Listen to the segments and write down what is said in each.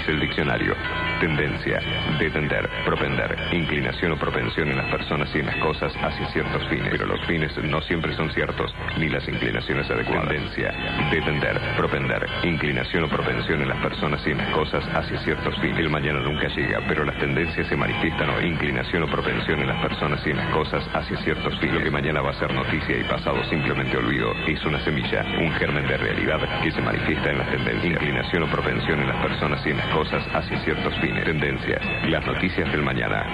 Dice el diccionario. Tendencia, detender, propender, inclinación o propensión en las personas y en las cosas hacia ciertos fines. Pero los fines no siempre son ciertos, ni las inclinaciones adecuadas. Tendencia, detender, propender, inclinación o propensión en las personas y en las cosas hacia ciertos fines. El mañana nunca llega, pero las tendencias se manifiestan o inclinación o propensión en las personas y en las cosas hacia ciertos fines. Lo que mañana va a ser noticia y pasado simplemente olvido es una semilla, un germen de realidad que se manifiesta en las tendencias. Inclinación o propensión en las personas y en las cosas hacia ciertos fines. Tendencias, las noticias del mañana.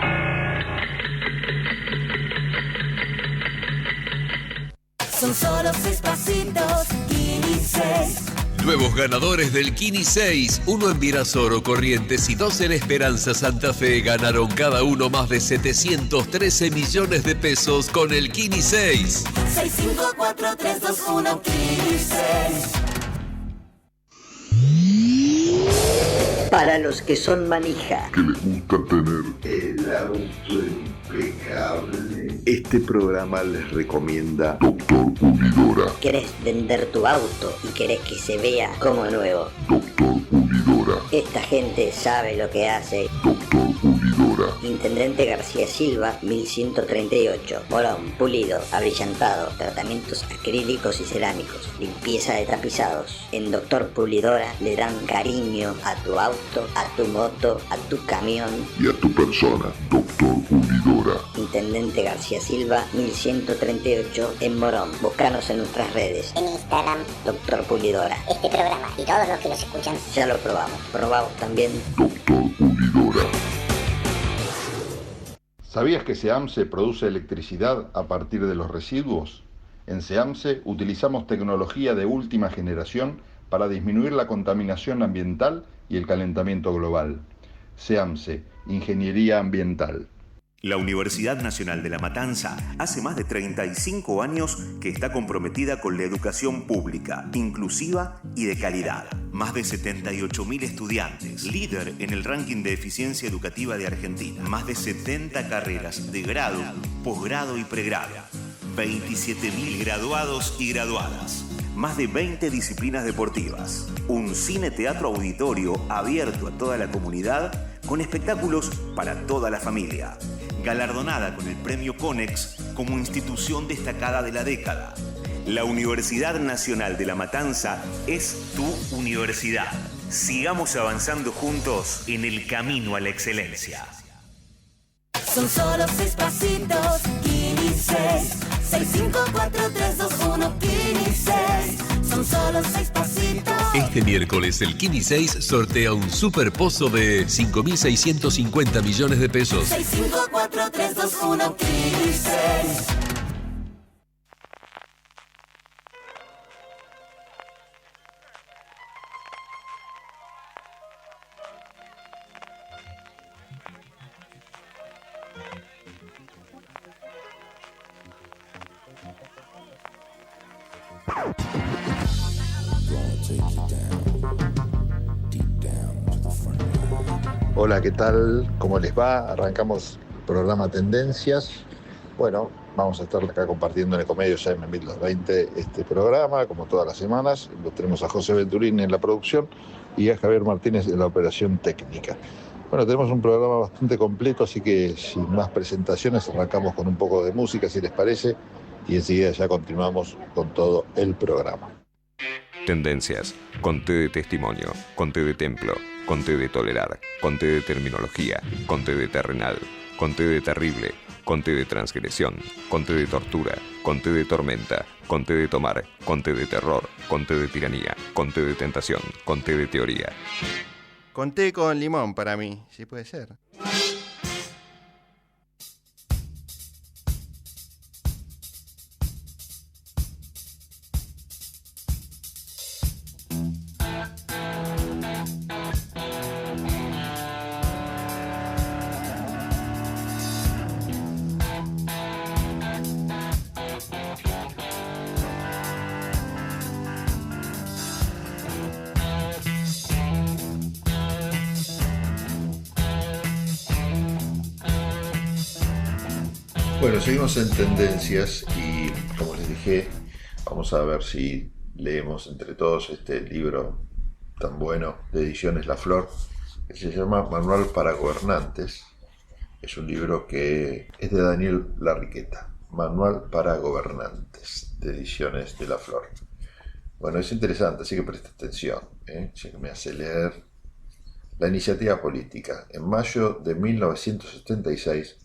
Son solo 6 pasitos, Kini 6. Nuevos ganadores del Kini 6, uno en Virasoro, Corrientes y 2 en Esperanza Santa Fe, ganaron cada uno más de 713 millones de pesos con el Kini 6. 6, 5, 4, 3, 2, 1, Kini 6. Para los que son manija, que les gusta tener el auto impecable, este programa les recomienda Doctor Pulidora. ¿querés vender tu auto y querés que se vea como nuevo? Doctor Pulidora. Esta gente sabe lo que hace. Doctor Pulidora. Intendente García Silva, 1138. Morón, pulido, abrillantado, tratamientos acrílicos y cerámicos, limpieza de tapizados. En Doctor Pulidora le dan cariño a tu auto, a tu moto, a tu camión y a tu persona. Doctor Pulidora. Intendente García Silva, 1138 en Morón. Búscanos en nuestras redes. En Instagram, Doctor Pulidora. este programa y todos los que los escuchan. Ya lo probamos. Probamos también. Doctor Pulidora. ¿Sabías que SEAMSE produce electricidad a partir de los residuos? En SEAMSE utilizamos tecnología de última generación para disminuir la contaminación ambiental y el calentamiento global. SEAMSE, Ingeniería Ambiental. La Universidad Nacional de La Matanza hace más de 35 años que está comprometida con la educación pública, inclusiva y de calidad. Más de 78.000 estudiantes, líder en el ranking de eficiencia educativa de Argentina. Más de 70 carreras de grado, posgrado y pregrado. 27.000 graduados y graduadas. Más de 20 disciplinas deportivas. Un cine-teatro auditorio abierto a toda la comunidad con espectáculos para toda la familia. Galardonada con el Premio Conex como institución destacada de la década. La Universidad Nacional de La Matanza es tu universidad. Sigamos avanzando juntos en el camino a la excelencia. Son solo 6 pasitos, Kini 6. 6, 5, 4, 3, 2, 1, Kini 6. Son solo 6 pasitos. Este miércoles el Kini 6 sortea un super pozo de 5.650 millones de pesos. 6, 5, 4, 3, 2, 1, Kini 6. Hola, ¿qué tal? ¿Cómo les va? Arrancamos el programa Tendencias. Bueno, vamos a estar acá compartiendo en Ecomedios AM 1220 este programa, como todas las semanas. Lo tenemos a José Venturini en la producción y a Javier Martínez en la operación técnica. Bueno, tenemos un programa bastante completo, así que sin más presentaciones arrancamos con un poco de música, si les parece, y enseguida ya continuamos con todo el programa. Tendencias, conté de testimonio, conté de templo, conté de tolerar, conté de terminología, conté de terrenal, conté de terrible, conté de transgresión, conté de tortura, conté de tormenta, conté de tomar, conté de terror, conté de tiranía, conté de tentación, conté de teoría. Conté con limón para mí, si puede ser. Bueno, seguimos en Tendencias y, como les dije, vamos a ver si leemos entre todos este libro tan bueno de Ediciones La Flor, que se llama Manual para Gobernantes. Es un libro que es de Daniel Larriqueta, Manual para Gobernantes, de Ediciones de la Flor. Bueno, es interesante, así que presta atención, ya que me hace leer. La iniciativa política. En mayo de 1976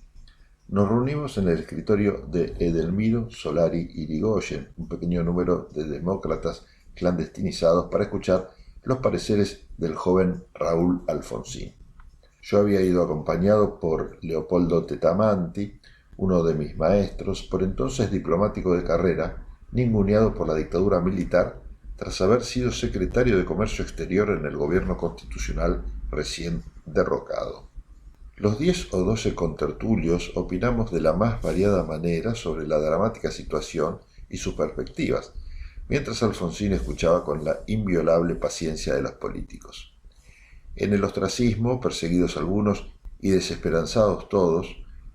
nos reunimos en el escritorio de Edelmiro Solari Irigoyen, un pequeño número de demócratas clandestinizados, para escuchar los pareceres del joven Raúl Alfonsín. Yo había ido acompañado por Leopoldo Tetamanti, uno de mis maestros, por entonces diplomático de carrera, ninguneado por la dictadura militar, tras haber sido secretario de Comercio Exterior en el gobierno constitucional recién derrocado. Los 10 o 12 contertulios opinamos de la más variada manera sobre la dramática situación y sus perspectivas, mientras Alfonsín escuchaba con la inviolable paciencia de los políticos. En el ostracismo, perseguidos algunos y desesperanzados todos,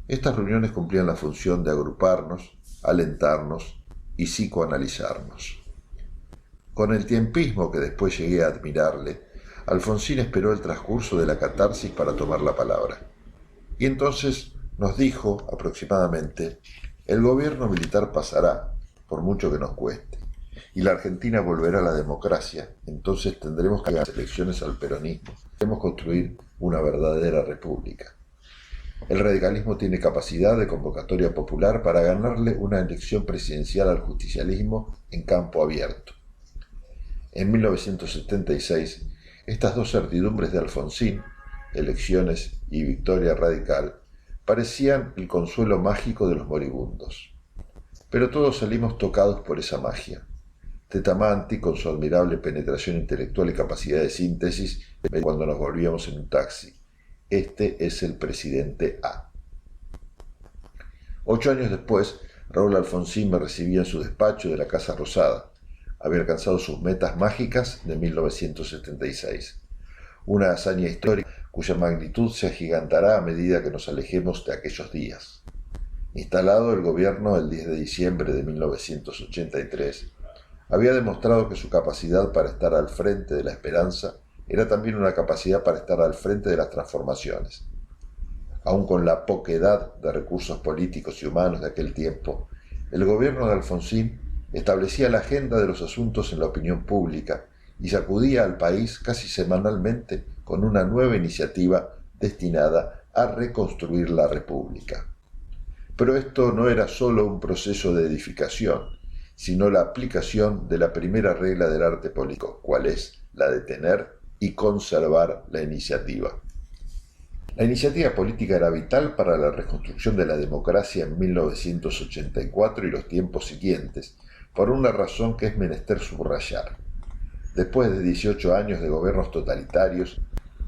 estas reuniones cumplían la función de agruparnos, alentarnos y psicoanalizarnos. Con el tiempismo que después llegué a admirarle, Alfonsín esperó el transcurso de la catarsis para tomar la palabra. Y entonces nos dijo aproximadamente: el gobierno militar pasará, por mucho que nos cueste, y la Argentina volverá a la democracia. Entonces tendremos que dar elecciones al peronismo. Debemos construir una verdadera república. El radicalismo tiene capacidad de convocatoria popular para ganarle una elección presidencial al justicialismo en campo abierto. En 1976, estas dos certidumbres de Alfonsín, elecciones y victoria radical, parecían el consuelo mágico de los moribundos. Pero todos salimos tocados por esa magia. Tetamanti, con su admirable penetración intelectual y capacidad de síntesis, cuando nos volvíamos en un taxi: este es el presidente A. 8 años después, Raúl Alfonsín me recibía en su despacho de la Casa Rosada. Había alcanzado sus metas mágicas de 1976. Una hazaña histórica cuya magnitud se agigantará a medida que nos alejemos de aquellos días. Instalado el gobierno el 10 de diciembre de 1983, había demostrado que su capacidad para estar al frente de la esperanza era también una capacidad para estar al frente de las transformaciones. Aun con la poquedad de recursos políticos y humanos de aquel tiempo, el gobierno de Alfonsín establecía la agenda de los asuntos en la opinión pública y sacudía al país casi semanalmente con una nueva iniciativa destinada a reconstruir la República. Pero esto no era solo un proceso de edificación, sino la aplicación de la primera regla del arte político, cual es la de tener y conservar la iniciativa. La iniciativa política era vital para la reconstrucción de la democracia en 1984 y los tiempos siguientes, por una razón que es menester subrayar. Después de 18 años de gobiernos totalitarios,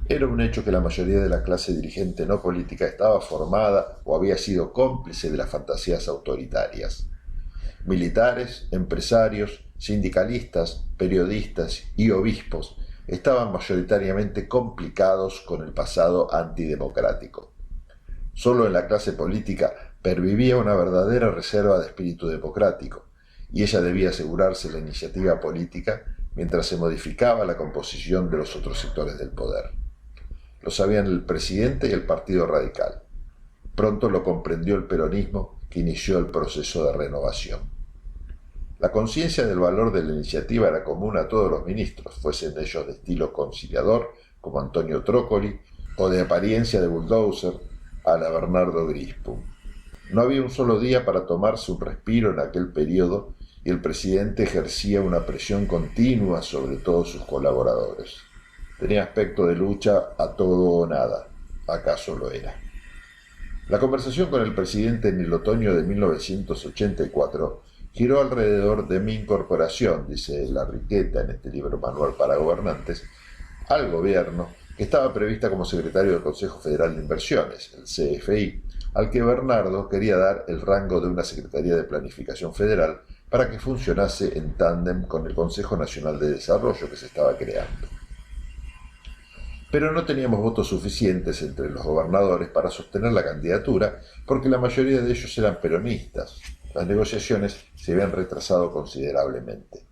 era un hecho que la mayoría de la clase dirigente no política estaba formada o había sido cómplice de las fantasías autoritarias. Militares, empresarios, sindicalistas, periodistas y obispos estaban mayoritariamente complicados con el pasado antidemocrático. Solo en la clase política pervivía una verdadera reserva de espíritu democrático, y ella debía asegurarse la iniciativa política mientras se modificaba la composición de los otros sectores del poder. Lo sabían el presidente y el Partido Radical. Pronto lo comprendió el peronismo, que inició el proceso de renovación. La conciencia del valor de la iniciativa era común a todos los ministros, fuesen ellos de estilo conciliador, como Antonio Trócoli, o de apariencia de bulldozer, a la Bernardo Grispum. No había un solo día para tomarse un respiro en aquel periodo, y el presidente ejercía una presión continua sobre todos sus colaboradores. Tenía aspecto de lucha a todo o nada. ¿Acaso lo era? La conversación con el presidente en el otoño de 1984 giró alrededor de mi incorporación, dice Larriqueta en este libro Manual para Gobernantes, al gobierno, que estaba prevista como secretario del Consejo Federal de Inversiones, el CFI, al que Bernardo quería dar el rango de una Secretaría de Planificación Federal para que funcionase en tándem con el Consejo Nacional de Desarrollo que se estaba creando. Pero no teníamos votos suficientes entre los gobernadores para sostener la candidatura, porque la mayoría de ellos eran peronistas. Las negociaciones se habían retrasado considerablemente.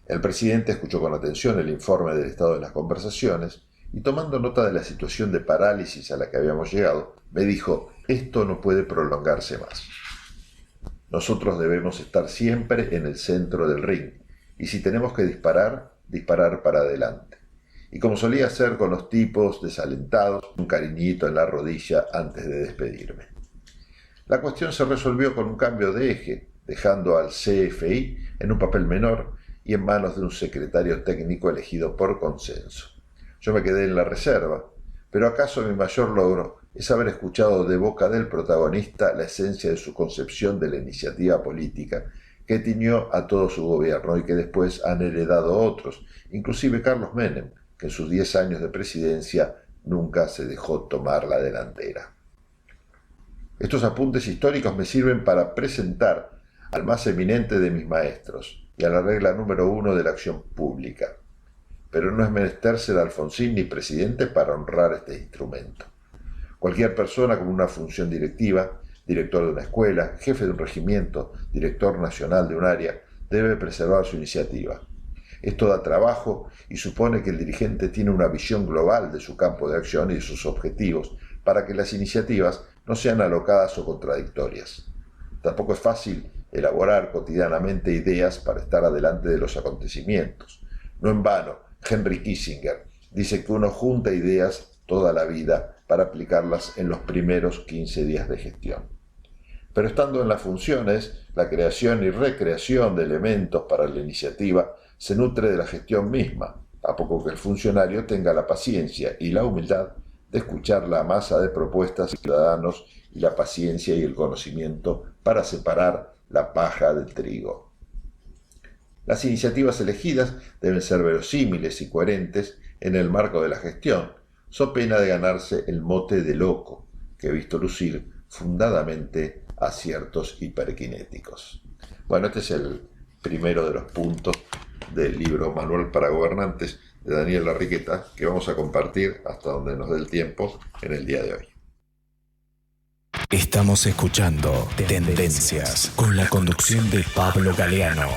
El presidente escuchó con atención el informe del estado de las conversaciones y tomando nota de la situación de parálisis a la que habíamos llegado, me dijo: esto no puede prolongarse más. Nosotros debemos estar siempre en el centro del ring, y si tenemos que disparar, disparar para adelante. Y como solía hacer con los tipos desalentados, un cariñito en la rodilla antes de despedirme. La cuestión se resolvió con un cambio de eje, dejando al CFI en un papel menor y en manos de un secretario técnico elegido por consenso. Yo me quedé en la reserva, pero acaso mi mayor logro es haber escuchado de boca del protagonista la esencia de su concepción de la iniciativa política que tiñó a todo su gobierno y que después han heredado otros, inclusive Carlos Menem, que en sus 10 años de presidencia nunca se dejó tomar la delantera. Estos apuntes históricos me sirven para presentar al más eminente de mis maestros y a la regla número 1 de la acción pública. Pero no es menester ser Alfonsín ni presidente para honrar este instrumento. Cualquier persona con una función directiva, director de una escuela, jefe de un regimiento, director nacional de un área, debe preservar su iniciativa. Esto da trabajo y supone que el dirigente tiene una visión global de su campo de acción y de sus objetivos para que las iniciativas no sean alocadas o contradictorias. Tampoco es fácil elaborar cotidianamente ideas para estar adelante de los acontecimientos. No en vano, Henry Kissinger dice que uno junta ideas toda la vida para aplicarlas en los primeros 15 días de gestión. Pero estando en las funciones, la creación y recreación de elementos para la iniciativa se nutre de la gestión misma, a poco que el funcionario tenga la paciencia y la humildad de escuchar la masa de propuestas de ciudadanos y la paciencia y el conocimiento para separar la paja del trigo. Las iniciativas elegidas deben ser verosímiles y coherentes en el marco de la gestión, so pena de ganarse el mote de loco, que he visto lucir fundadamente a ciertos hiperkinéticos. Bueno, este es el primero de los puntos del libro Manual para Gobernantes de Daniel Larriqueta, que vamos a compartir hasta donde nos dé el tiempo en el día de hoy. Estamos escuchando Tendencias con la conducción de Pablo Galeano.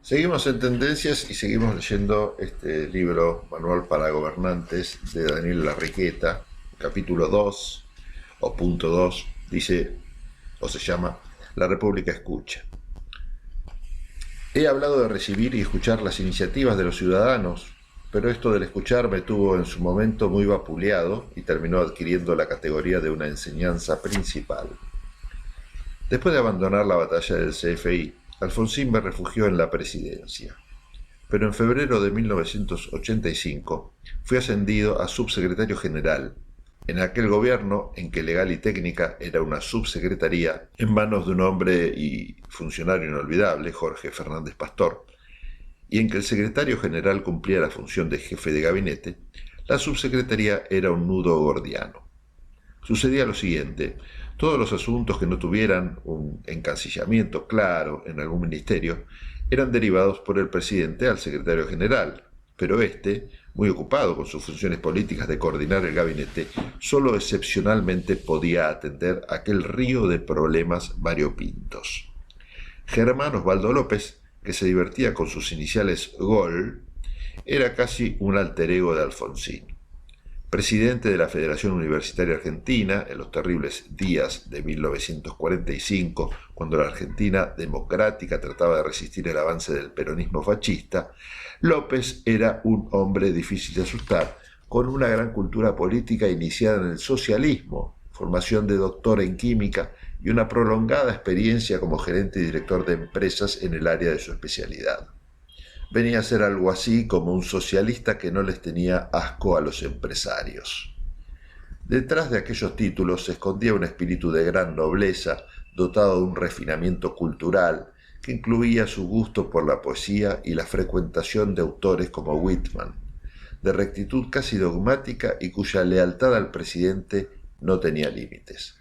Seguimos en Tendencias y seguimos leyendo este libro Manual para Gobernantes de Daniel Larriqueta, capítulo 2 o punto 2, dice o se llama La República Escucha. He hablado de recibir y escuchar las iniciativas de los ciudadanos, pero esto del escuchar me tuvo en su momento muy vapuleado y terminó adquiriendo la categoría de una enseñanza principal. Después de abandonar la batalla del CFI, Alfonsín me refugió en la presidencia, pero en febrero de 1985 fui ascendido a subsecretario general, en aquel gobierno en que legal y técnica era una subsecretaría en manos de un hombre y funcionario inolvidable, Jorge Fernández Pastor, y en que el secretario general cumplía la función de jefe de gabinete. La subsecretaría era un nudo gordiano. Sucedía lo siguiente: todos los asuntos que no tuvieran un encancillamiento claro en algún ministerio eran derivados por el presidente al secretario general, pero este, muy ocupado con sus funciones políticas de coordinar el gabinete, solo excepcionalmente podía atender aquel río de problemas variopintos. Germán Osvaldo López, que se divertía con sus iniciales GOL, era casi un alter ego de Alfonsín. Presidente de la Federación Universitaria Argentina en los terribles días de 1945, cuando la Argentina democrática trataba de resistir el avance del peronismo fascista, López era un hombre difícil de asustar, con una gran cultura política iniciada en el socialismo, formación de doctor en química y una prolongada experiencia como gerente y director de empresas en el área de su especialidad. Venía a ser algo así como un socialista que no les tenía asco a los empresarios. Detrás de aquellos títulos se escondía un espíritu de gran nobleza, dotado de un refinamiento cultural, que incluía su gusto por la poesía y la frecuentación de autores como Whitman, de rectitud casi dogmática y cuya lealtad al presidente no tenía límites.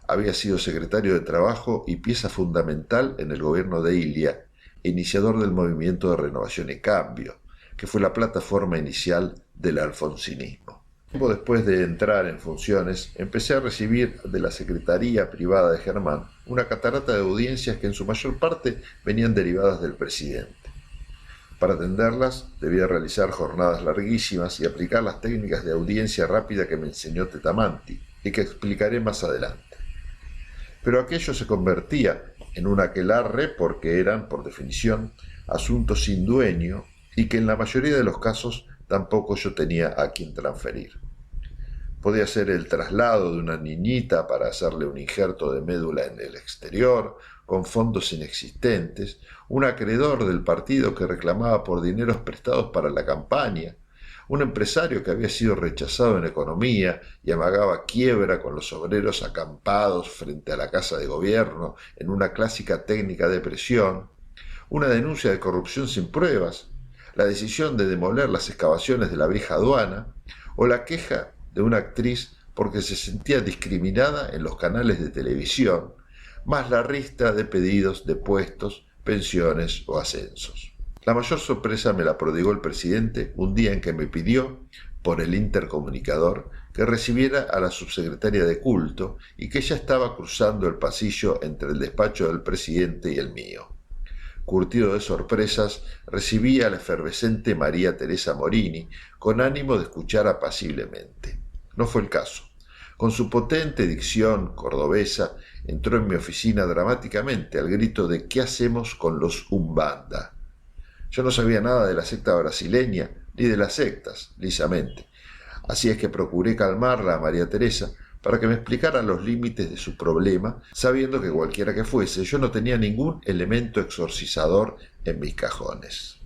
Había sido secretario de Trabajo y pieza fundamental en el gobierno de Ilia, iniciador del movimiento de Renovación y Cambio, que fue la plataforma inicial del alfonsinismo. Tiempo después de entrar en funciones, empecé a recibir de la secretaría privada de Germán una catarata de audiencias que en su mayor parte venían derivadas del presidente. Para atenderlas, debía realizar jornadas larguísimas y aplicar las técnicas de audiencia rápida que me enseñó Tetamanti y que explicaré más adelante. Pero aquello se convertía en un aquelarre porque eran, por definición, asuntos sin dueño y que en la mayoría de los casos tampoco yo tenía a quien transferir. Podía ser el traslado de una niñita para hacerle un injerto de médula en el exterior, con fondos inexistentes, un acreedor del partido que reclamaba por dineros prestados para la campaña, un empresario que había sido rechazado en economía y amagaba quiebra con los obreros acampados frente a la casa de gobierno en una clásica técnica de presión, una denuncia de corrupción sin pruebas, la decisión de demoler las excavaciones de la vieja aduana o la queja de una actriz porque se sentía discriminada en los canales de televisión, más la ristra de pedidos de puestos, pensiones o ascensos. La mayor sorpresa me la prodigó el presidente un día en que me pidió, por el intercomunicador, que recibiera a la subsecretaria de culto y que ella estaba cruzando el pasillo entre el despacho del presidente y el mío. Curtido de sorpresas, recibí a la efervescente María Teresa Morini con ánimo de escuchar apaciblemente. No fue el caso. Con su potente dicción cordobesa, entró en mi oficina dramáticamente al grito de ¿qué hacemos con los Umbanda? Yo no sabía nada de la secta brasileña ni de las sectas, lisamente. Así es que procuré calmarla a María Teresa para que me explicara los límites de su problema, sabiendo que cualquiera que fuese, yo no tenía ningún elemento exorcizador en mis cajones.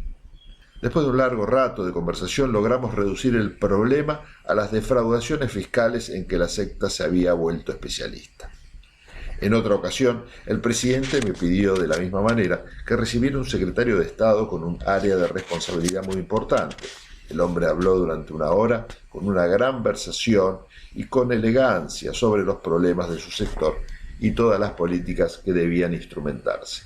Después de un largo rato de conversación logramos reducir el problema a las defraudaciones fiscales en que la secta se había vuelto especialista. En otra ocasión, el presidente me pidió de la misma manera que recibiera un secretario de Estado con un área de responsabilidad muy importante. El hombre habló durante una hora con una gran versación y con elegancia sobre los problemas de su sector y todas las políticas que debían instrumentarse.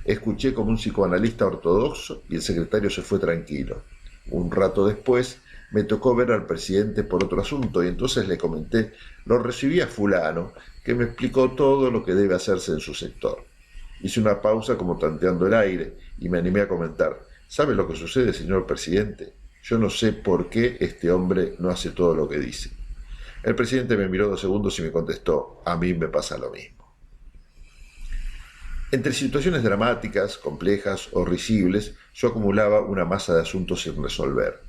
Escuché como un psicoanalista ortodoxo y el secretario se fue tranquilo. Un rato después me tocó ver al presidente por otro asunto y entonces le comenté, lo recibí a fulano, que me explicó todo lo que debe hacerse en su sector. Hice una pausa como tanteando el aire y me animé a comentar, ¿sabe lo que sucede, señor presidente? Yo no sé por qué este hombre no hace todo lo que dice. El presidente me miró 2 segundos y me contestó, a mí me pasa lo mismo. Entre situaciones dramáticas, complejas o risibles, yo acumulaba una masa de asuntos sin resolver.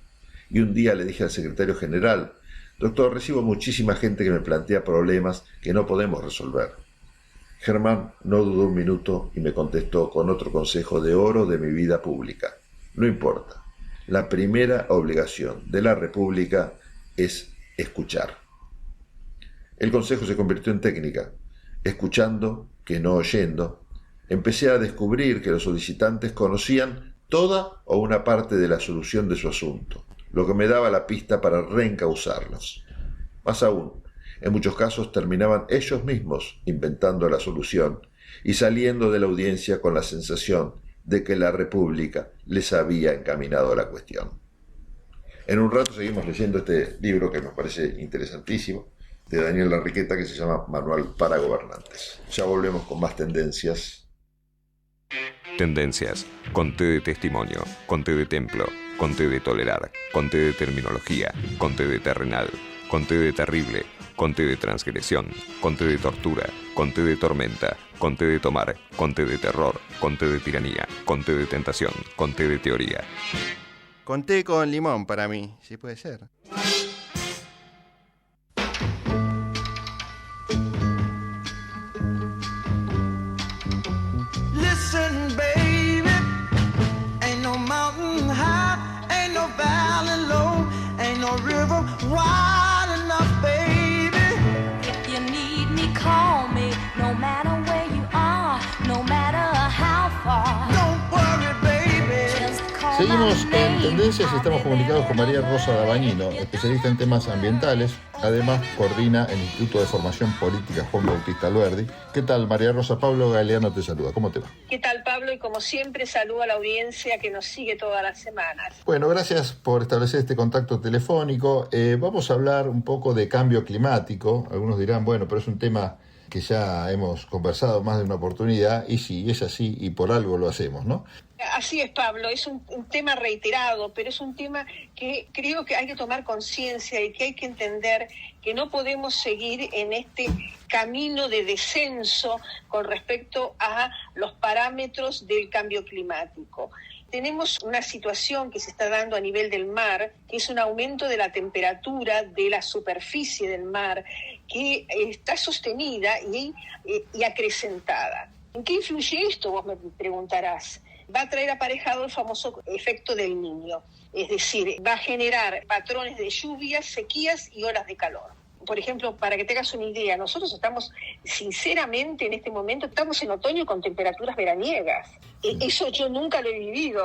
Y un día le dije al secretario general, doctor, recibo muchísima gente que me plantea problemas que no podemos resolver. Germán no dudó un minuto y me contestó con otro consejo de oro de mi vida pública. No importa, la primera obligación de la República es escuchar. El consejo se convirtió en técnica. Escuchando, que no oyendo, empecé a descubrir que los solicitantes conocían toda o una parte de la solución de su asunto, lo que me daba la pista para reencauzarlos. Más aún, en muchos casos terminaban ellos mismos inventando la solución y saliendo de la audiencia con la sensación de que la República les había encaminado la cuestión. En un rato seguimos leyendo este libro que me parece interesantísimo, de Daniel Larriqueta, que se llama Manual para Gobernantes. Ya volvemos con más tendencias. Tendencias, con T de testimonio, con T de templo, con T de tolerar, con T de terminología, con T de terrenal, con T de terrible, con T de transgresión, con T de tortura, con T de tormenta, con T de tomar, con T de terror, con T de tiranía, con T de tentación, con T de teoría. Con té con limón para mí, sí puede ser. Listen, baby, ain't no mountain high, ain't no valley low, ain't no river wide enough, baby. If you need me, call me, no matter where you are, no matter how Seguimos en Tendencias y estamos comunicados con María Rosa Dabañino, especialista en temas ambientales. Además, coordina el Instituto de Formación Política Juan Bautista Alberdi. ¿Qué tal, María Rosa? Pablo Galeano te saluda. ¿Cómo te va? ¿Qué tal, Pablo? Y como siempre, saludo a la audiencia que nos sigue todas las semanas. Bueno, gracias por establecer este contacto telefónico. Vamos a hablar un poco de cambio climático. Algunos dirán, bueno, pero es un tema que ya hemos conversado más de una oportunidad, y sí, es así, y por algo lo hacemos, ¿no? Así es, Pablo, es un tema reiterado, pero es un tema que creo que hay que tomar conciencia y que hay que entender que no podemos seguir en este camino de descenso con respecto a los parámetros del cambio climático. Tenemos una situación que se está dando a nivel del mar, que es un aumento de la temperatura de la superficie del mar, que está sostenida y acrecentada. ¿En qué influye esto? Vos me preguntarás. Va a traer aparejado el famoso efecto del Niño, es decir, va a generar patrones de lluvias, sequías y olas de calor. Por ejemplo, para que tengas una idea, nosotros estamos, sinceramente, en este momento, estamos en otoño con temperaturas veraniegas. Eso yo nunca lo he vivido.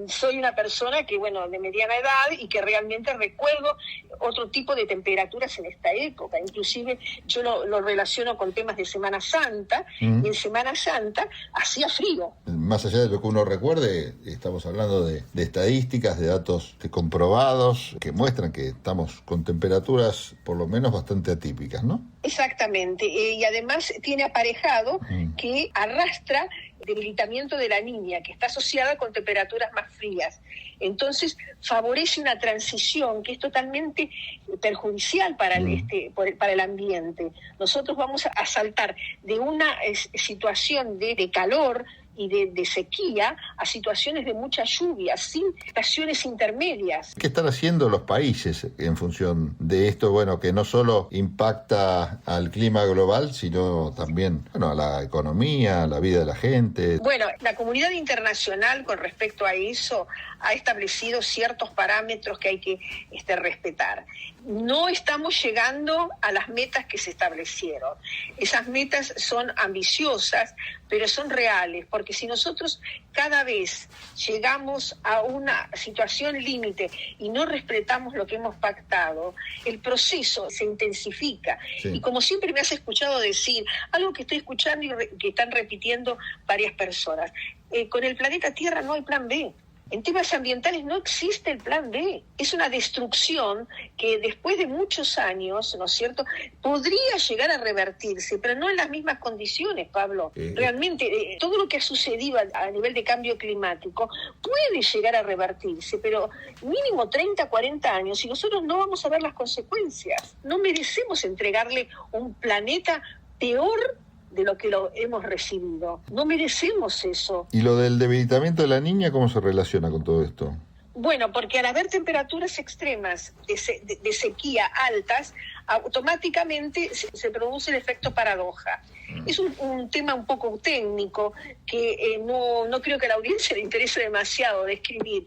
Soy una persona que, bueno, de mediana edad y que realmente recuerdo otro tipo de temperaturas en esta época. Inclusive yo lo relaciono con temas de Semana Santa, y en Semana Santa hacía frío. Más allá de lo que uno recuerde, estamos hablando de estadísticas, de datos comprobados que muestran que estamos con temperaturas por lo menos bastante atípicas, ¿no? Exactamente, y además tiene aparejado que arrastra debilitamiento de la niña, que está asociada con temperaturas más frías. Entonces favorece una transición que es totalmente perjudicial para el ambiente. Nosotros vamos a saltar de una situación de calor y de sequía a situaciones de mucha lluvia, sin estaciones intermedias. ¿Qué están haciendo los países en función de esto? Bueno, que no solo impacta al clima global, sino también, bueno, a la economía, a la vida de la gente. Bueno, la comunidad internacional con respecto a eso ha establecido ciertos parámetros que hay que respetar. No estamos llegando a las metas que se establecieron. Esas metas son ambiciosas, pero son reales, porque si nosotros cada vez llegamos a una situación límite y no respetamos lo que hemos pactado, el proceso se intensifica. Sí. Y como siempre me has escuchado decir, algo que estoy escuchando y que están repitiendo varias personas, con el planeta Tierra no hay plan B. En temas ambientales no existe el plan B. Es una destrucción que después de muchos años, ¿no es cierto?, podría llegar a revertirse, pero no en las mismas condiciones, Pablo. Realmente, todo lo que ha sucedido a nivel de cambio climático puede llegar a revertirse, pero mínimo 30, 40 años, y nosotros no vamos a ver las consecuencias. No merecemos entregarle un planeta peor de lo que lo hemos recibido. No merecemos eso. ¿Y lo del debilitamiento de la niña cómo se relaciona con todo esto? Bueno, porque al haber temperaturas extremas de sequía altas, automáticamente se produce el efecto paradoja. Es un tema un poco técnico que no creo que a la audiencia le interese demasiado describir,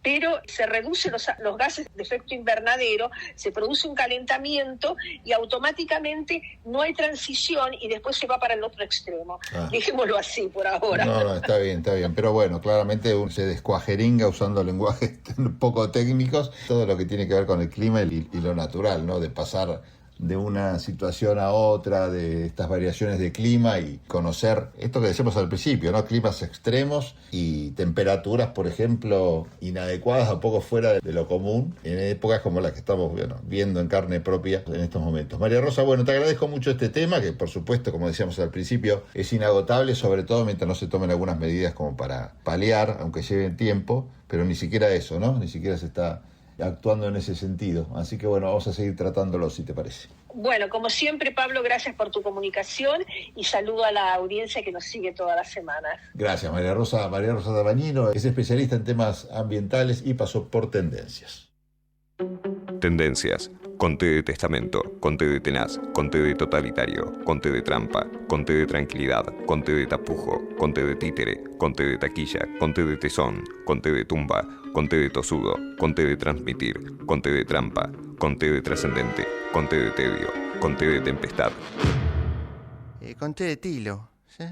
pero se reducen los gases de efecto invernadero, se produce un calentamiento y automáticamente no hay transición y después se va para el otro extremo. Dejémoslo así por ahora. No, está bien. Pero bueno, claramente se descuajeringa usando lenguajes un poco técnicos, todo lo que tiene que ver con el clima y lo natural, ¿no? De pasar de una situación a otra, de estas variaciones de clima y conocer esto que decíamos al principio, ¿no? Climas extremos y temperaturas, por ejemplo, inadecuadas o poco fuera de lo común en épocas como las que estamos viendo en carne propia en estos momentos. María Rosa, bueno, te agradezco mucho este tema, que por supuesto, como decíamos al principio, es inagotable, sobre todo mientras no se tomen algunas medidas como para paliar, aunque lleven tiempo, pero ni siquiera eso, ¿no? Ni siquiera se está actuando en ese sentido. Así que bueno, vamos a seguir tratándolo, si te parece. Bueno, como siempre, Pablo, gracias por tu comunicación y saludo a la audiencia que nos sigue todas las semanas. Gracias, María Rosa Dabañino es especialista en temas ambientales y pasó por Tendencias. Tendencias. Conté de testamento, conté de tenaz, conté de totalitario, conté de trampa, conté de tranquilidad, conté de tapujo, conté de títere, conté de taquilla, conté de tesón, conté de tumba, conté de tosudo, conté de transmitir, conté de trampa, conté de trascendente, conté de tedio, conté de tempestad. Conté de tilo. Sí.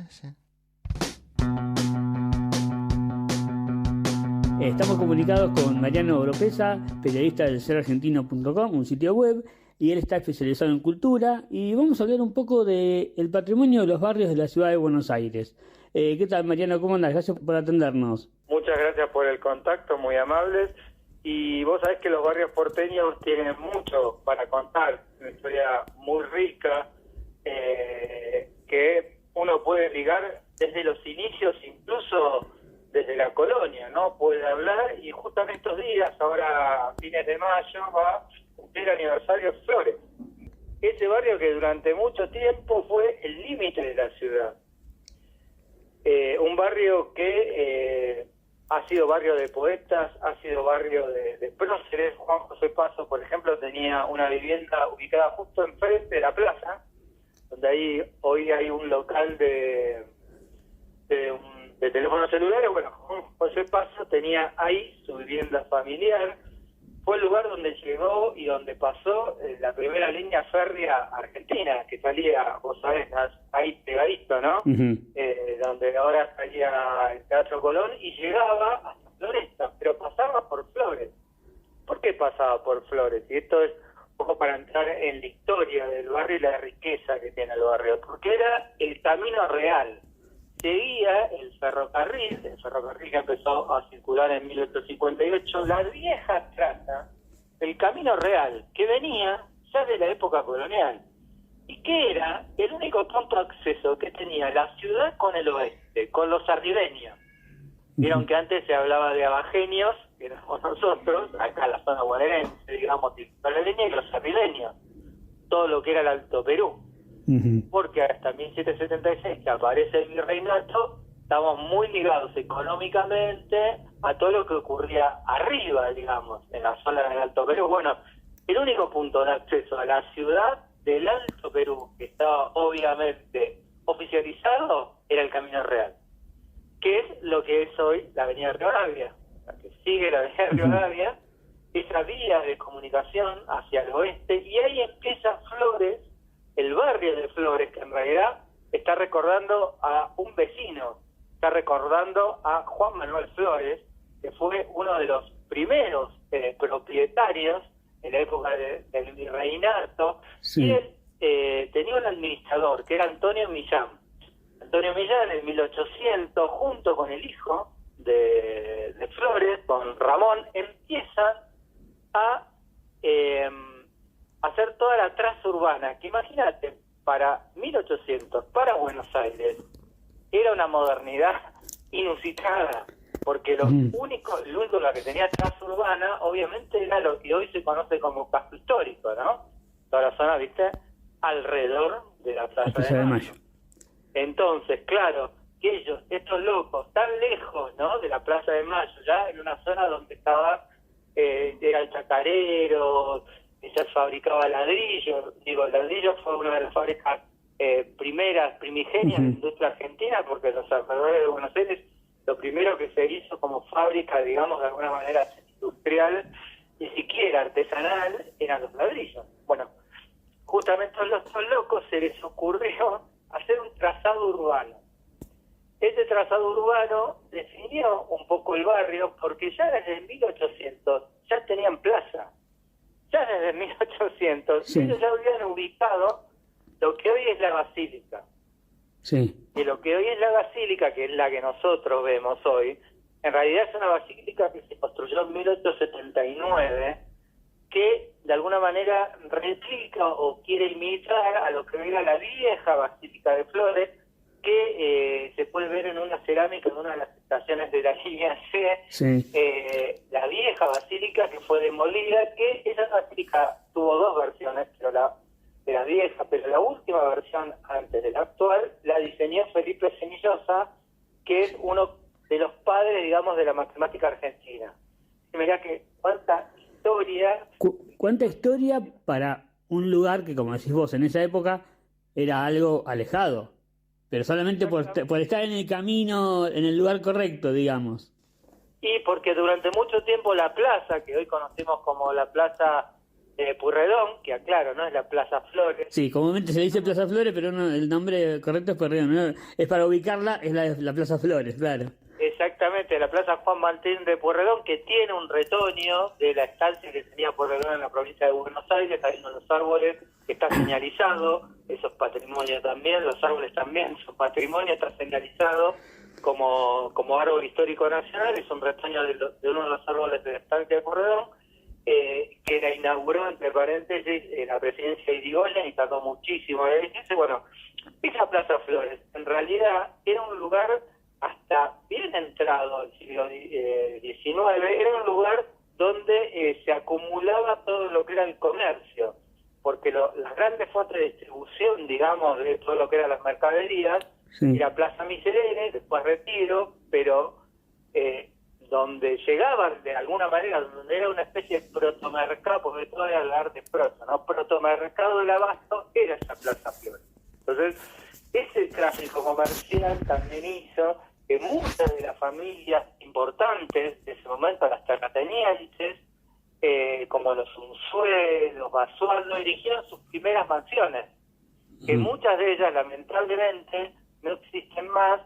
Estamos comunicados con Mariano Oropesa, periodista del serargentino.com, un sitio web, y él está especializado en cultura, y vamos a hablar un poco del patrimonio de los barrios de la ciudad de Buenos Aires. ¿Qué tal, Mariano? ¿Cómo andas? Gracias por atendernos. Muchas gracias por el contacto, muy amables. Y vos sabés que los barrios porteños tienen mucho para contar, una historia muy rica, que uno puede ligar desde los inicios, incluso desde la colonia, ¿no? Puede hablar, y justo en estos días, ahora a fines de mayo, va a cumplir aniversario Flores. Ese barrio que durante mucho tiempo fue el límite de la ciudad. Un barrio que ha sido barrio de poetas, ha sido barrio de próceres. Juan José Paso, por ejemplo, tenía una vivienda ubicada justo enfrente de la plaza, donde ahí hoy hay un local de teléfonos celulares. Bueno, Juan José Paso tenía ahí su vivienda familiar. Fue el lugar donde llegó y donde pasó la primera línea férrea argentina, que salía, vos sabés, ahí pegadito, ¿no? Donde ahora salía el Teatro Colón y llegaba hasta Floresta, pero pasaba por Flores. ¿Por qué pasaba por Flores? Y esto es un poco para entrar en la historia del barrio y la riqueza que tiene el barrio, porque era el camino real. Seguía el ferrocarril que empezó a circular en 1858, la vieja traza, el camino real, que venía ya de la época colonial, y que era el único punto de acceso que tenía la ciudad con el oeste, con los arribeños. Vieron que antes se hablaba de abagenios, que éramos nosotros, acá en la zona bonaerense, digamos, la línea, y los arribeños, todo lo que era el Alto Perú. Porque hasta 1776, que aparece el virreinato, estamos muy ligados económicamente a todo lo que ocurría arriba, digamos, en la zona del Alto Perú. Bueno, el único punto de acceso a la ciudad del Alto Perú, que estaba obviamente oficializado, era el Camino Real, que es lo que es hoy la Avenida Rivadavia, la que sigue la Avenida Rivadavia, esa vía de comunicación hacia el oeste, y ahí empieza Flores, el barrio de Flores, que en realidad está recordando a un vecino, está recordando a Juan Manuel Flores, que fue uno de los primeros propietarios en la época del virreinato. Sí. Y él tenía un administrador, que era Antonio Millán. Antonio Millán, en 1800, junto con el hijo de Flores, con Ramón, empiezan a hacer toda la traza urbana, que imagínate, para 1800, para Buenos Aires, era una modernidad inusitada, porque lo único lo que tenía traza urbana, obviamente, era lo que hoy se conoce como casco histórico, ¿no? Toda la zona, ¿viste? Alrededor de la Plaza de Mayo. Entonces, claro, que ellos, estos locos, tan lejos, ¿no?, de la Plaza de Mayo, ya en una zona donde estaba, era el chacarero, se fabricaba ladrillo. Digo, el ladrillo fue una de las fábricas primigenias de la industria argentina, porque en los alrededores de Buenos Aires lo primero que se hizo como fábrica, digamos, de alguna manera industrial, ni siquiera artesanal, eran los ladrillos. Bueno, justamente a estos locos se les ocurrió hacer un trazado urbano. Ese trazado urbano definió un poco el barrio, porque ya desde 1800 ya tenían plaza. Ya desde 1800, ellos ya habían ubicado lo que hoy es la Basílica. Sí. Y lo que hoy es la Basílica, que es la que nosotros vemos hoy, en realidad es una basílica que se construyó en 1879, que de alguna manera replica o quiere imitar a lo que era la vieja Basílica de Flores, que se puede ver en una cerámica en una de las estaciones de la línea C, la vieja basílica que fue demolida, que esa basílica tuvo dos versiones, pero de la vieja, pero la última versión antes de la actual la diseñó Felipe Semillosa, que es uno de los padres, digamos, de la matemática argentina. Y mirá que cuánta historia... ¿Cuánta historia para un lugar que, como decís vos, en esa época era algo alejado? Pero solamente por estar en el camino, en el lugar correcto, digamos. Y porque durante mucho tiempo la plaza, que hoy conocemos como la Plaza Pueyrredón, que aclaro, no es la Plaza Flores. Sí, comúnmente se le dice Plaza Flores, pero no, el nombre correcto es Pueyrredón, ¿no? Es para ubicarla, es la Plaza Flores, claro. exactamente, la Plaza Juan Martín de Pueyrredón, que tiene un retoño de la estancia que tenía Pueyrredón en la provincia de Buenos Aires. Ahí son los árboles, que está señalizado, eso es patrimonio también, los árboles también son patrimonio, está señalizado como árbol histórico nacional. Es un retoño de uno de los árboles de la estancia de Pueyrredón, que la inauguró, entre paréntesis, la presidencia de Irigoyen, y tardó muchísimo en edificarse. Bueno, esa Plaza Flores, en realidad, era un lugar, hasta bien entrado al siglo XIX, era un lugar donde se acumulaba todo lo que era el comercio, porque las grandes fuentes de distribución, digamos, de todo lo que eran las mercaderías, era Plaza Miserere, después Retiro, pero donde llegaban de alguna manera, donde era una especie de protomercado, porque todo era hablar de proto, ¿no? Protomercado del abasto era esa Plaza Flores. Entonces, ese tráfico comercial también hizo que muchas de las familias importantes de ese momento, las terratenientes, como los Unzué, los Basualdo, erigieron sus primeras mansiones, que muchas de ellas lamentablemente no existen más.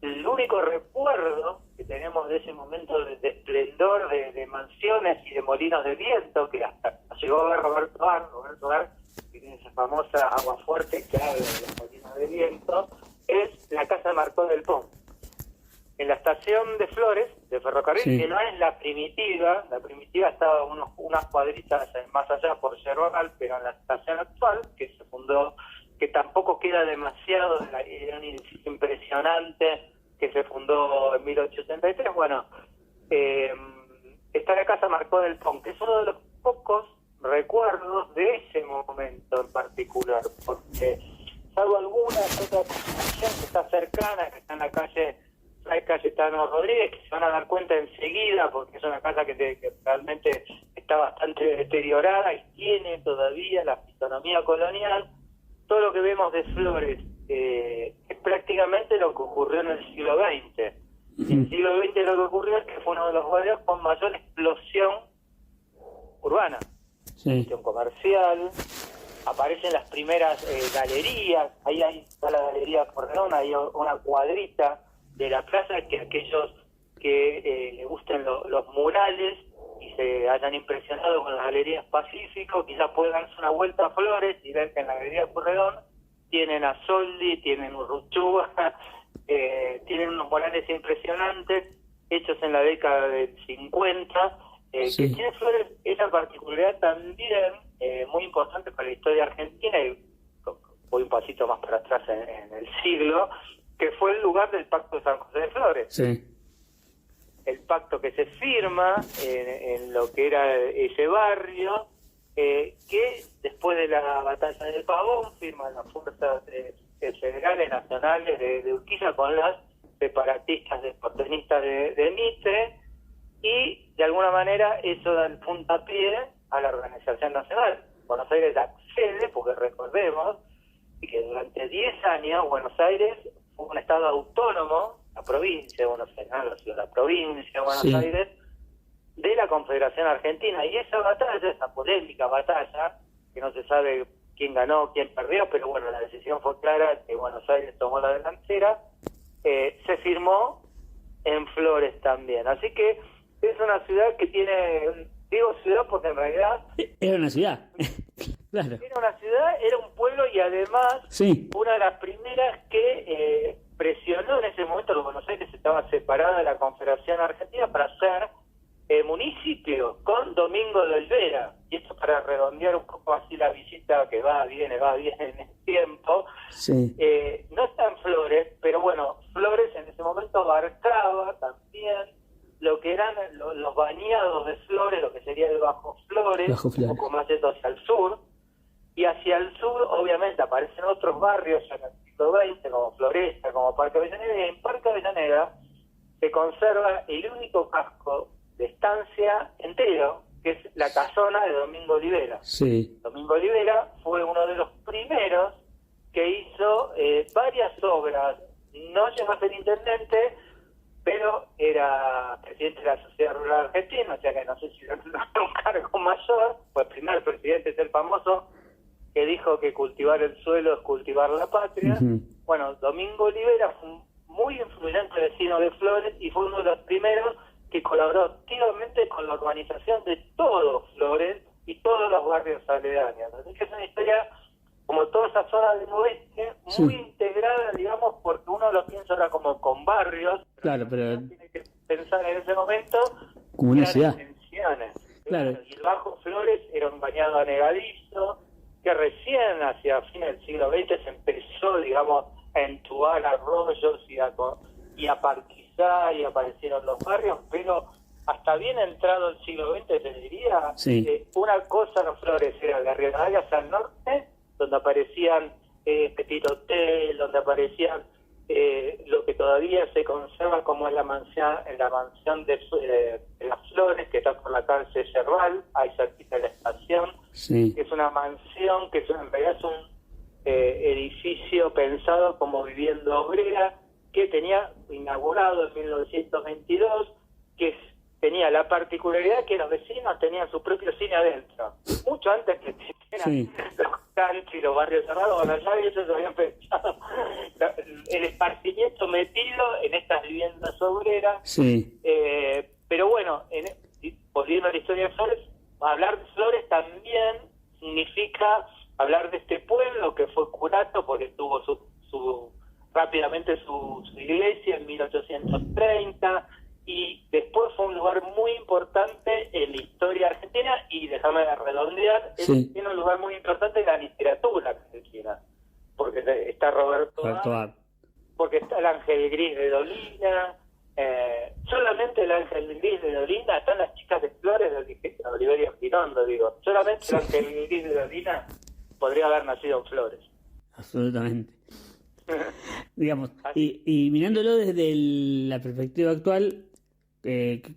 El único recuerdo que tenemos de ese momento de esplendor de mansiones y de molinos de viento, que hasta llegó a ver Roberto Ar, que tiene esa famosa agua fuerte que habla de los molinos de viento, es la casa de Marcón del Pont. En la estación de Flores, de ferrocarril, que no es la primitiva estaba unas cuadritas más allá por Yerbal, pero en la estación actual, que se fundó, que tampoco queda demasiado, era un edificio impresionante que se fundó en 1873, bueno, está la casa Marcón del Pont, que es uno de los pocos recuerdos de ese momento en particular, porque salvo algunas otras construcción que está cercana, que está en la calle Cayetano Rodríguez, que se van a dar cuenta enseguida, porque es una casa que realmente está bastante deteriorada y tiene todavía la fisonomía colonial. Todo lo que vemos de Flores es prácticamente lo que ocurrió en el siglo XX. En el siglo XX lo que ocurrió es que fue uno de los barrios con mayor explosión urbana, explosión comercial. Aparecen las primeras galerías, ahí está la galería Pueyrredón, hay una cuadrita de la plaza, que aquellos que les gusten los murales y se hayan impresionado con las galerías Pacífico, quizás puedan darse una vuelta a Flores y ver que en la galería Pueyrredón tienen a Soldi, tienen Urruchúa, tienen unos murales impresionantes hechos en la década del 50, que tiene Flores esa particularidad también muy importante para la historia argentina, y voy un pasito más para atrás en el siglo, que fue el lugar del Pacto de San José de Flores. El pacto que se firma en lo que era ese barrio, que después de la batalla del Pavón firman las fuerzas federales nacionales de Urquiza con las separatistas porteñistas de Mitre, y de alguna manera eso da el puntapié a la organización nacional. Buenos Aires accede, porque recordemos que durante 10 años Buenos Aires fue un estado autónomo, la provincia de Buenos Aires, la provincia de Buenos Aires, de la Confederación Argentina. Y esa batalla, esa polémica batalla, que no se sabe quién ganó, quién perdió, pero bueno, la decisión fue clara, que Buenos Aires tomó la delantera, se firmó en Flores también. Así que es una ciudad que tiene, digo ciudad porque en realidad... Era una ciudad, claro. Era una ciudad, era un pueblo, y además una de las primeras que presionó en ese momento, que Buenos Aires estaba separada de la Confederación Argentina, para ser municipio con Domingo de Olvera. Y esto para redondear un poco así la visita, que va bien en el tiempo. No está en Flores, pero bueno, Flores en ese momento abarcaba también lo que eran los bañados de Flores, lo que sería el Bajo Flores, un poco más yendo hacia el sur. Y hacia el sur, obviamente, aparecen otros barrios en el siglo XX, como Floresta, como Parque Avellaneda, y en Parque Avellaneda se conserva el único casco de estancia entero, que es la casona de Domingo Olivera. Domingo Olivera fue uno de los primeros que hizo varias obras. No llegó a ser intendente, pero era presidente de la Sociedad Rural Argentina, o sea que no sé si era un cargo mayor. Fue el primer presidente, es el famoso que dijo que cultivar el suelo es cultivar la patria. Bueno, Domingo Olivera fue muy influyente vecino de Flores y fue uno de los primeros que colaboró activamente con la urbanización de todo Flores y todos los barrios aledaños. Así que es una historia, como toda esa zona del oeste, muy integrada, digamos, porque uno lo piensa ahora como con barrios. Claro, pero Tiene que pensar en ese momento como una eran ciudad. extensiones. Claro. Y el Bajo Flores era un bañado anegadizo que recién hacia fines del siglo XX se empezó, digamos, a entubar arroyos y a parquizar y aparecieron los barrios, pero hasta bien entrado el siglo XX, te diría, una cosa no Flores era la Rivadavia al norte, donde aparecían Petit Hotel, donde aparecían lo que todavía se conserva como es la mansión de las Flores, que está por la calle Cerval, ahí cerquita de la estación. Que es una mansión que en realidad es un edificio pensado como vivienda obrera, que tenía inaugurado en 1922, que tenía la particularidad que los vecinos tenían su propio cine adentro, mucho antes que existieran los canchos y los barrios cerrados. Bueno, ya ellos habían pensado el esparcimiento metido en estas viviendas obreras. Pero bueno, volviendo a la historia de Flores, hablar de Flores también significa hablar de este pueblo que fue curato porque tuvo rápidamente su iglesia en 1830, y después fue un lugar muy importante en la historia argentina, y déjame redondear, tiene un lugar muy importante en la literatura argentina, porque está Roberto Bar, porque está el Ángel Gris de Dolina, solamente el Ángel Gris de Dolina, están las chicas de Flores de Oliverio Girondo, digo, solamente el Ángel Gris de Dolina podría haber nacido en Flores. Absolutamente. Digamos, y mirándolo desde la perspectiva actual,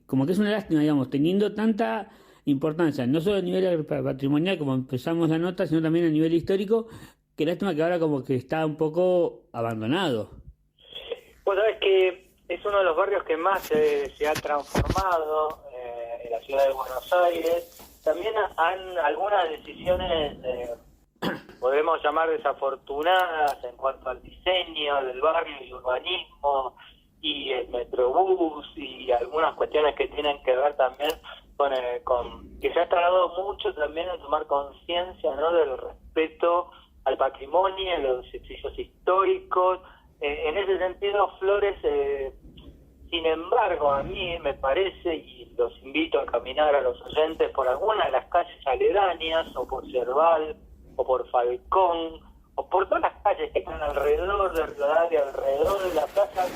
como que es una lástima, digamos, teniendo tanta importancia, no solo a nivel patrimonial, como empezamos la nota, sino también a nivel histórico, que lástima que ahora como que está un poco abandonado. Bueno, es que es uno de los barrios que más se ha transformado en la ciudad de Buenos Aires. También han algunas decisiones podemos llamar desafortunadas en cuanto al diseño del barrio y urbanismo y el metrobús y algunas cuestiones que tienen que ver también con que se ha tardado mucho también en tomar conciencia, ¿no?, del respeto al patrimonio, a los edificios históricos. En ese sentido, Flores, sin embargo, a mí me parece, y los invito a caminar a los oyentes por alguna de las calles aledañas, o por Cerval, o por Falcón, o por todas las calles que están alrededor de Rivadavia, alrededor de la plaza,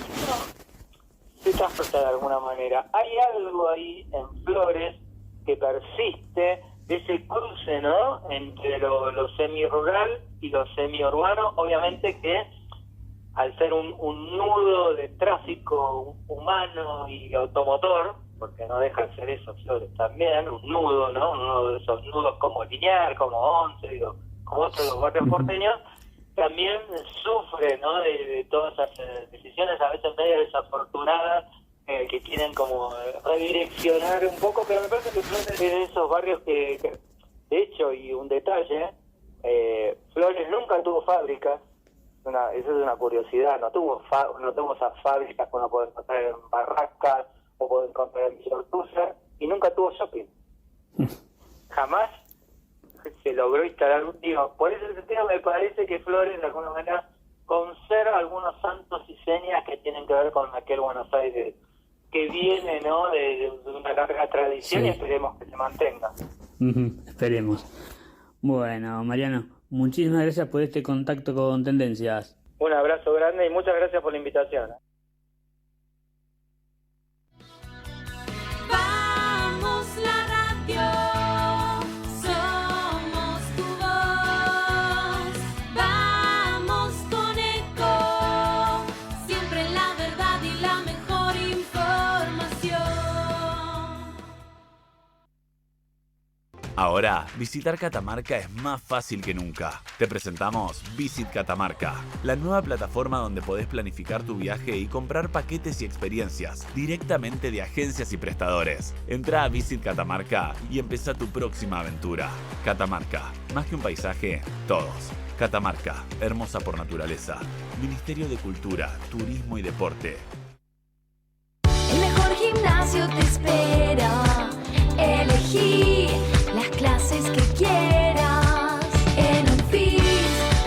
se transporta de alguna manera. Hay algo ahí en Flores que persiste, de ese cruce, ¿no?, entre lo semi-rural y lo semi-urbano, obviamente que al ser un nudo de tráfico humano y automotor, porque no deja de ser eso Flores también, un nudo, ¿no?, uno de esos nudos como Liniers, como Once, digo, como otros de los barrios porteños, también sufre, ¿no?, de todas esas decisiones a veces medio desafortunadas que quieren como redireccionar un poco, pero me parece que Flores es de esos barrios que de hecho, y un detalle, Flores nunca tuvo fábricas. Eso es una curiosidad, no tuvo esas fábricas que uno puede encontrar en Barracas o puede encontrar en Villortúzar, y nunca tuvo shopping. Jamás se logró instalar un tío. Por ese sentido me parece que Flores de alguna manera conserva algunos santos y señas que tienen que ver con aquel Buenos Aires que viene, ¿no?, de una larga tradición, y esperemos que se mantenga. Esperemos. Bueno, Mariano, muchísimas gracias por este contacto con Tendencias. Un abrazo grande y muchas gracias por la invitación. Vamos la radio, somos tu voz. Vamos con Eco, siempre la verdad y la mejor información. Ahora, visitar Catamarca es más fácil que nunca. Te presentamos Visit Catamarca, la nueva plataforma donde podés planificar tu viaje y comprar paquetes y experiencias directamente de agencias y prestadores. Entra a Visit Catamarca y empezá tu próxima aventura. Catamarca, más que un paisaje, todos. Catamarca, hermosa por naturaleza. Ministerio de Cultura, Turismo y Deporte. El mejor gimnasio te espera. Elegí las clases que quieras. En Unfit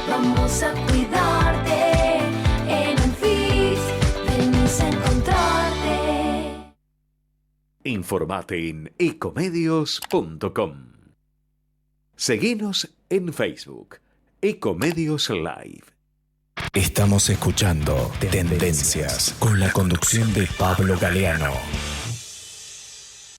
vamos a cuidarte. En Unfit venimos a encontrarte. Informate en ecomedios.com. Seguinos en Facebook, Ecomedios Live. Estamos escuchando Tendencias con la conducción de Pablo Galeano.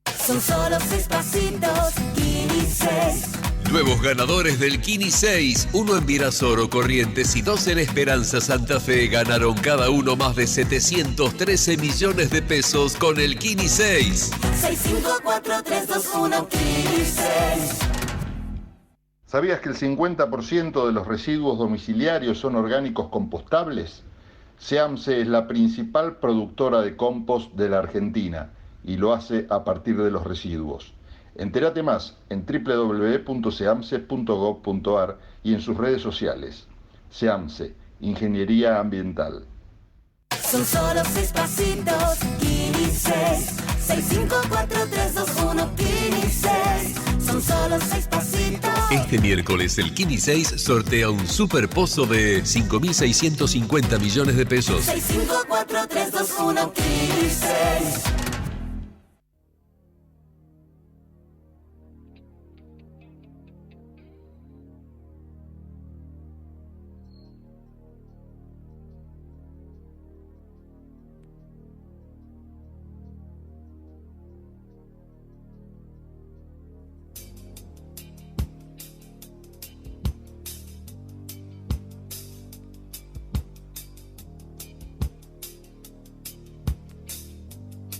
Son solo 6 pasitos, Kini 6. Nuevos ganadores del Kini 6, uno en Virasoro, Corrientes y 2 en Esperanza Santa Fe, ganaron cada uno más de 713 millones de pesos con el Kini 6. 6, 5, 4, 3, 2, 1, Kini 6. ¿Sabías que el 50% de los residuos domiciliarios son orgánicos compostables? SEAMSE es la principal productora de compost de la Argentina y lo hace a partir de los residuos. Entérate más en www.seamse.gov.ar y en sus redes sociales. SEAMSE, Ingeniería Ambiental. Son solo 6 pasitos, Kini 6. 6, 5, 4, 3, 2, 1, Kini 6. Son solo 6 pasitos. Este miércoles el Kini 6 sortea un super pozo de 5.650 millones de pesos. 6, 5, 4, 3, 2, 1, Kini 6.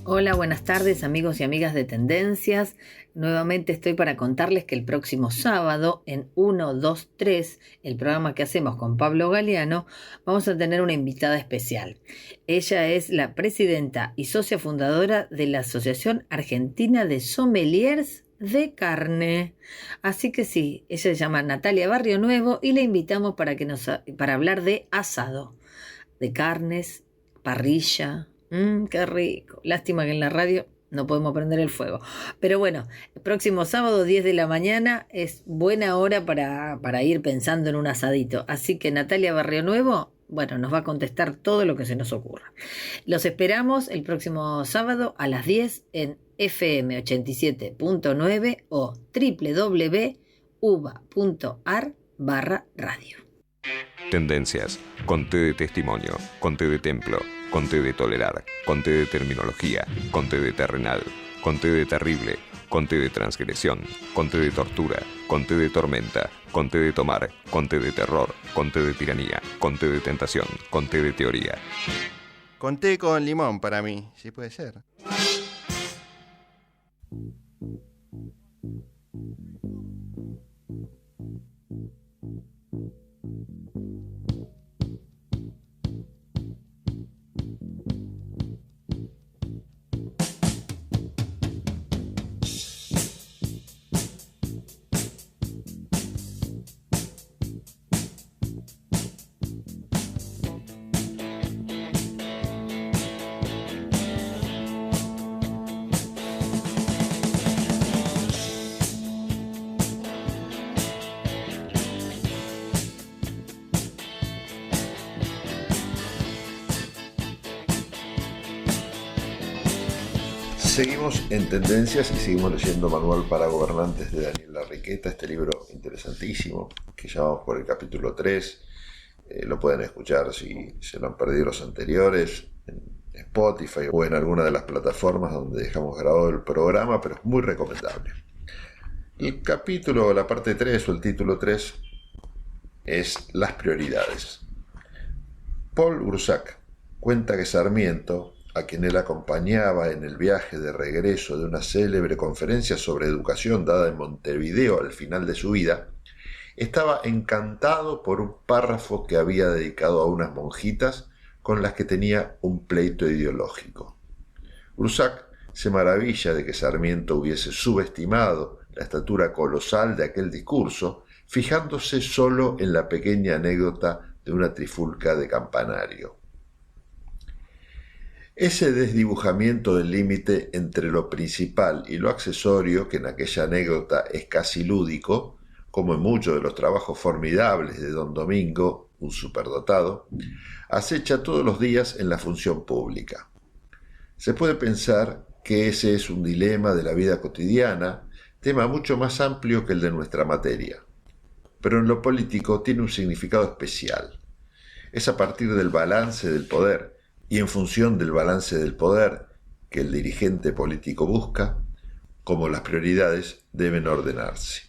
Hola, buenas tardes amigos y amigas de Tendencias. Nuevamente estoy para contarles que el próximo sábado en 1, 2, 3, el programa que hacemos con Pablo Galeano, vamos a tener una invitada especial. Ella es la presidenta y socia fundadora de la Asociación Argentina de Sommeliers de Carne. Así que sí, ella se llama Natalia Barrio Nuevo y la invitamos para hablar de asado, de carnes, parrilla. Qué rico. Lástima que en la radio no podemos prender el fuego. Pero bueno, el próximo sábado 10 de la mañana es buena hora para ir pensando en un asadito. Así que Natalia Barrio Nuevo, bueno, nos va a contestar todo lo que se nos ocurra. Los esperamos el próximo sábado a las 10 en FM 87.9 o www.uva.ar/radio. Tendencias, conté de testimonio, conté de templo, conté de tolerar, conté de terminología, conté de terrenal, conté de terrible, conté de transgresión, conté de tortura, conté de tormenta, conté de tomar, conté de terror, conté de tiranía, conté de tentación, conté de teoría. Conté con limón para mí, si puede ser. Seguimos en Tendencias y seguimos leyendo Manual para Gobernantes de Daniel Larriqueta, este libro interesantísimo que ya vamos por el capítulo 3. Lo pueden escuchar si se lo han perdido los anteriores en Spotify o en alguna de las plataformas donde dejamos grabado el programa, pero es muy recomendable. El capítulo, la parte 3 o el título 3 es las prioridades. Paul Ursac cuenta que Sarmiento a quien él acompañaba en el viaje de regreso de una célebre conferencia sobre educación dada en Montevideo al final de su vida, estaba encantado por un párrafo que había dedicado a unas monjitas con las que tenía un pleito ideológico. Grusac se maravilla de que Sarmiento hubiese subestimado la estatura colosal de aquel discurso, fijándose solo en la pequeña anécdota de una trifulca de campanario. Ese desdibujamiento del límite entre lo principal y lo accesorio, que en aquella anécdota es casi lúdico, como en muchos de los trabajos formidables de don Domingo, un superdotado, acecha todos los días en la función pública. Se puede pensar que ese es un dilema de la vida cotidiana, tema mucho más amplio que el de nuestra materia, pero en lo político tiene un significado especial. Es a partir del balance del poder y en función del balance del poder que el dirigente político busca, como las prioridades deben ordenarse.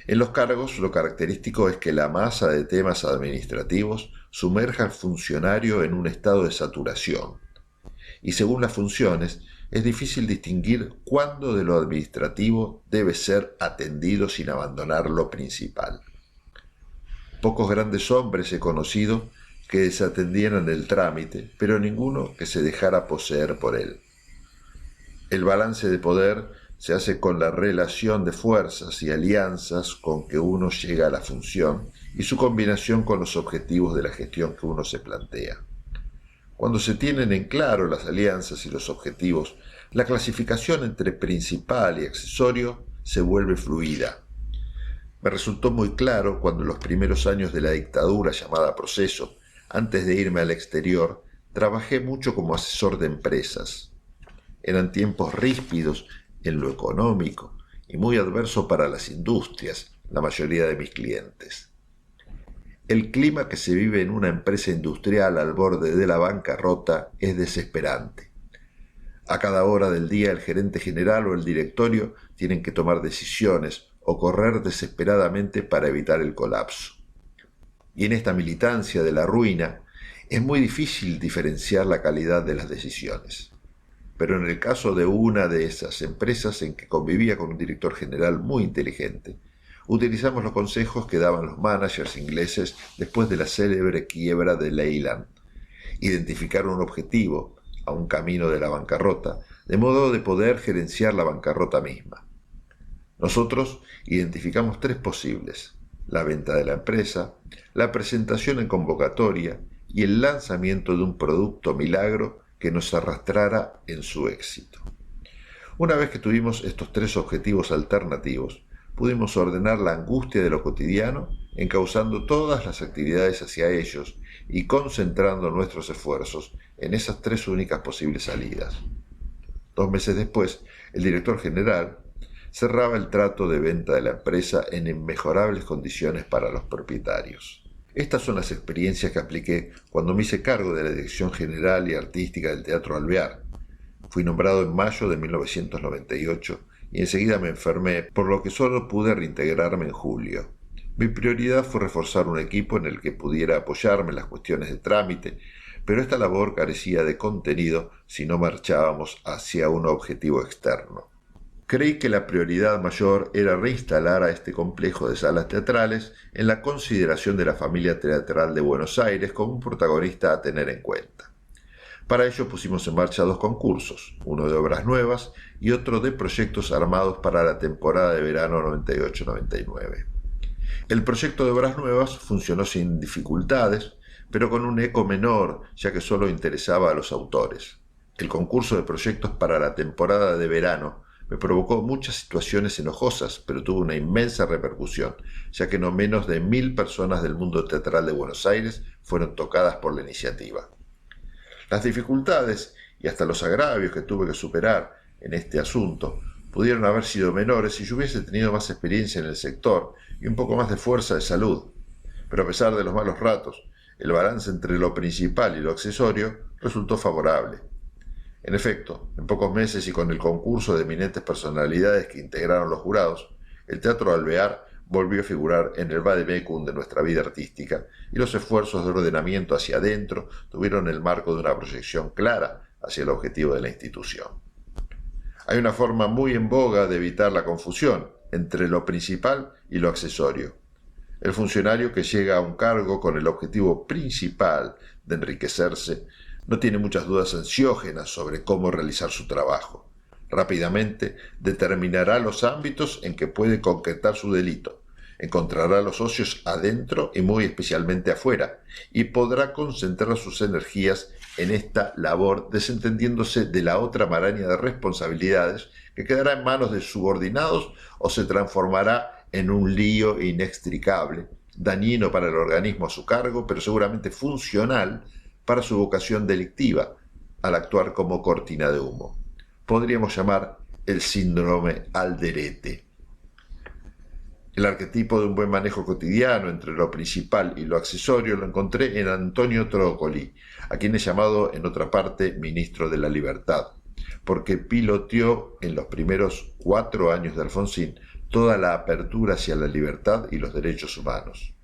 En los cargos, lo característico es que la masa de temas administrativos sumerja al funcionario en un estado de saturación, y según las funciones, es difícil distinguir cuándo de lo administrativo debe ser atendido sin abandonar lo principal. Pocos grandes hombres he conocido que desatendieran el trámite, pero ninguno que se dejara poseer por él. El balance de poder se hace con la relación de fuerzas y alianzas con que uno llega a la función y su combinación con los objetivos de la gestión que uno se plantea. Cuando se tienen en claro las alianzas y los objetivos, la clasificación entre principal y accesorio se vuelve fluida. Me resultó muy claro cuando en los primeros años de la dictadura llamada Proceso, antes de irme al exterior, trabajé mucho como asesor de empresas. Eran tiempos ríspidos en lo económico y muy adverso para las industrias, la mayoría de mis clientes. El clima que se vive en una empresa industrial al borde de la bancarrota es desesperante. A cada hora del día el gerente general o el directorio tienen que tomar decisiones o correr desesperadamente para evitar el colapso. Y en esta militancia de la ruina es muy difícil diferenciar la calidad de las decisiones. Pero en el caso de una de esas empresas en que convivía con un director general muy inteligente, utilizamos los consejos que daban los managers ingleses después de la célebre quiebra de Leyland. Identificar un objetivo a un camino de la bancarrota, de modo de poder gerenciar la bancarrota misma. Nosotros identificamos 3 posibles: la venta de la empresa, la presentación en convocatoria y el lanzamiento de un producto milagro que nos arrastrara en su éxito. Una vez que tuvimos estos 3 objetivos alternativos, pudimos ordenar la angustia de lo cotidiano, encauzando todas las actividades hacia ellos y concentrando nuestros esfuerzos en esas 3 únicas posibles salidas. 2 meses después, el director general cerraba el trato de venta de la empresa en inmejorables condiciones para los propietarios. Estas son las experiencias que apliqué cuando me hice cargo de la dirección general y artística del Teatro Alvear. Fui nombrado en mayo de 1998 y enseguida me enfermé, por lo que solo pude reintegrarme en julio. Mi prioridad fue reforzar un equipo en el que pudiera apoyarme en las cuestiones de trámite, pero esta labor carecía de contenido si no marchábamos hacia un objetivo externo. Creí que la prioridad mayor era reinstalar a este complejo de salas teatrales en la consideración de la familia teatral de Buenos Aires como un protagonista a tener en cuenta. Para ello pusimos en marcha 2 concursos, uno de obras nuevas y otro de proyectos armados para la temporada de verano 98-99. El proyecto de obras nuevas funcionó sin dificultades, pero con un eco menor, ya que solo interesaba a los autores. El concurso de proyectos para la temporada de verano me provocó muchas situaciones enojosas, pero tuvo una inmensa repercusión, ya que no menos de 1000 personas del mundo teatral de Buenos Aires fueron tocadas por la iniciativa. Las dificultades y hasta los agravios que tuve que superar en este asunto pudieron haber sido menores si yo hubiese tenido más experiencia en el sector y un poco más de fuerza de salud. Pero a pesar de los malos ratos, el balance entre lo principal y lo accesorio resultó favorable. En efecto, en pocos meses y con el concurso de eminentes personalidades que integraron los jurados, el Teatro Alvear volvió a figurar en el vademecum de nuestra vida artística y los esfuerzos de ordenamiento hacia adentro tuvieron el marco de una proyección clara hacia el objetivo de la institución. Hay una forma muy en boga de evitar la confusión entre lo principal y lo accesorio. El funcionario que llega a un cargo con el objetivo principal de enriquecerse no tiene muchas dudas ansiógenas sobre cómo realizar su trabajo. Rápidamente determinará los ámbitos en que puede concretar su delito, encontrará los socios adentro y muy especialmente afuera, y podrá concentrar sus energías en esta labor desentendiéndose de la otra maraña de responsabilidades que quedará en manos de subordinados o se transformará en un lío inextricable, dañino para el organismo a su cargo, pero seguramente funcional para su vocación delictiva, al actuar como cortina de humo. Podríamos llamar el síndrome Alderete. El arquetipo de un buen manejo cotidiano entre lo principal y lo accesorio lo encontré en Antonio Trócoli, a quien he llamado en otra parte ministro de la Libertad, porque piloteó en los primeros 4 años de Alfonsín toda la apertura hacia la libertad y los derechos humanos.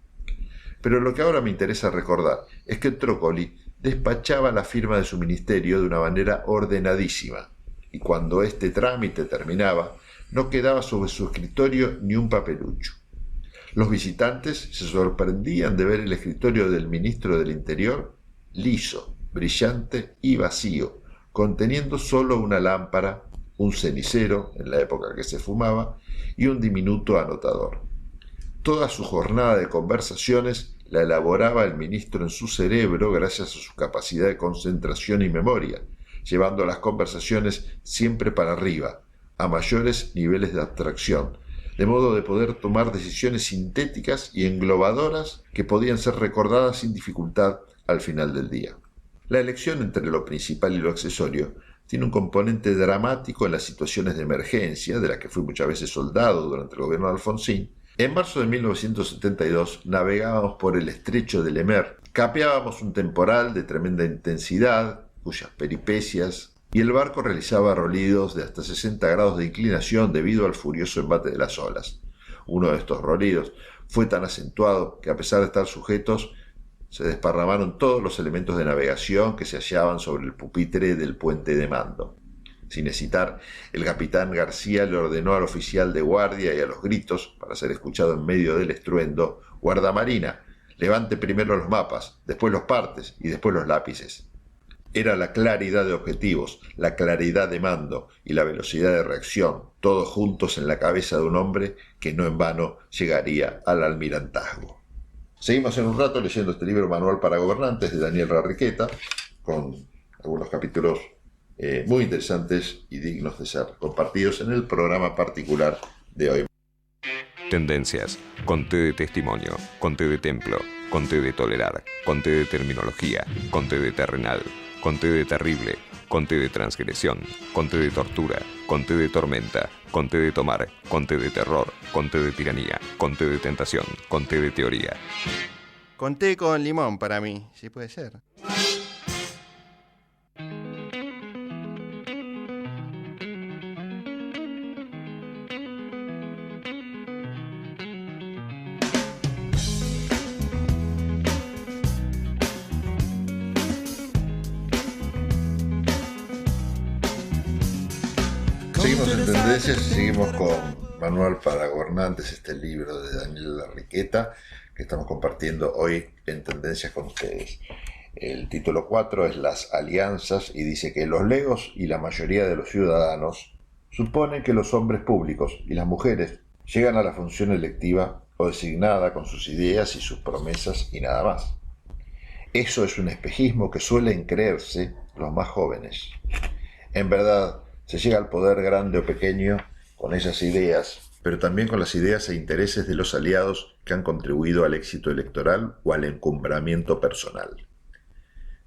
Pero lo que ahora me interesa recordar es que Trócoli despachaba la firma de su ministerio de una manera ordenadísima, y cuando este trámite terminaba, no quedaba sobre su escritorio ni un papelucho. Los visitantes se sorprendían de ver el escritorio del ministro del Interior liso, brillante y vacío, conteniendo solo una lámpara, un cenicero, en la época que se fumaba, y un diminuto anotador. Toda su jornada de conversaciones la elaboraba el ministro en su cerebro gracias a su capacidad de concentración y memoria, llevando las conversaciones siempre para arriba, a mayores niveles de abstracción, de modo de poder tomar decisiones sintéticas y englobadoras que podían ser recordadas sin dificultad al final del día. La elección entre lo principal y lo accesorio tiene un componente dramático en las situaciones de emergencia, de las que fui muchas veces soldado durante el gobierno de Alfonsín. En marzo de 1972 navegábamos por el estrecho de Lemer, capeábamos un temporal de tremenda intensidad, cuyas peripecias, y el barco realizaba rolidos de hasta 60 grados de inclinación debido al furioso embate de las olas. Uno de estos rolidos fue tan acentuado que, a pesar de estar sujetos, se desparramaron todos los elementos de navegación que se hallaban sobre el pupitre del puente de mando. Sin hesitar, el capitán García le ordenó al oficial de guardia y a los gritos, para ser escuchado en medio del estruendo: «Guardamarina, levante primero los mapas, después los partes y después los lápices». Era la claridad de objetivos, la claridad de mando y la velocidad de reacción, todos juntos en la cabeza de un hombre que no en vano llegaría al almirantazgo. Seguimos en un rato leyendo este libro, Manual para Gobernantes, de Daniel Rarriqueta, con algunos capítulos muy interesantes y dignos de ser compartidos en el programa particular de hoy. Tendencias, conté de testimonio, conté de templo, conté de tolerar, conté de terminología, conté de terrenal, conté de terrible, conté de transgresión, conté de tortura, conté de tormenta, conté de tomar, conté de terror, conté de tiranía, conté de tentación, conté de teoría. Conté con limón para mí, sí puede ser. Seguimos en Tendencias y seguimos con Manual para Gobernantes, este libro de Daniel Rarriqueta que estamos compartiendo hoy en Tendencias con ustedes. El título 4 es Las alianzas y dice que los legos y la mayoría de los ciudadanos suponen que los hombres públicos y las mujeres llegan a la función electiva o designada con sus ideas y sus promesas y nada más. Eso es un espejismo que suelen creerse los más jóvenes. En verdad, se llega al poder grande o pequeño con esas ideas, pero también con las ideas e intereses de los aliados que han contribuido al éxito electoral o al encumbramiento personal.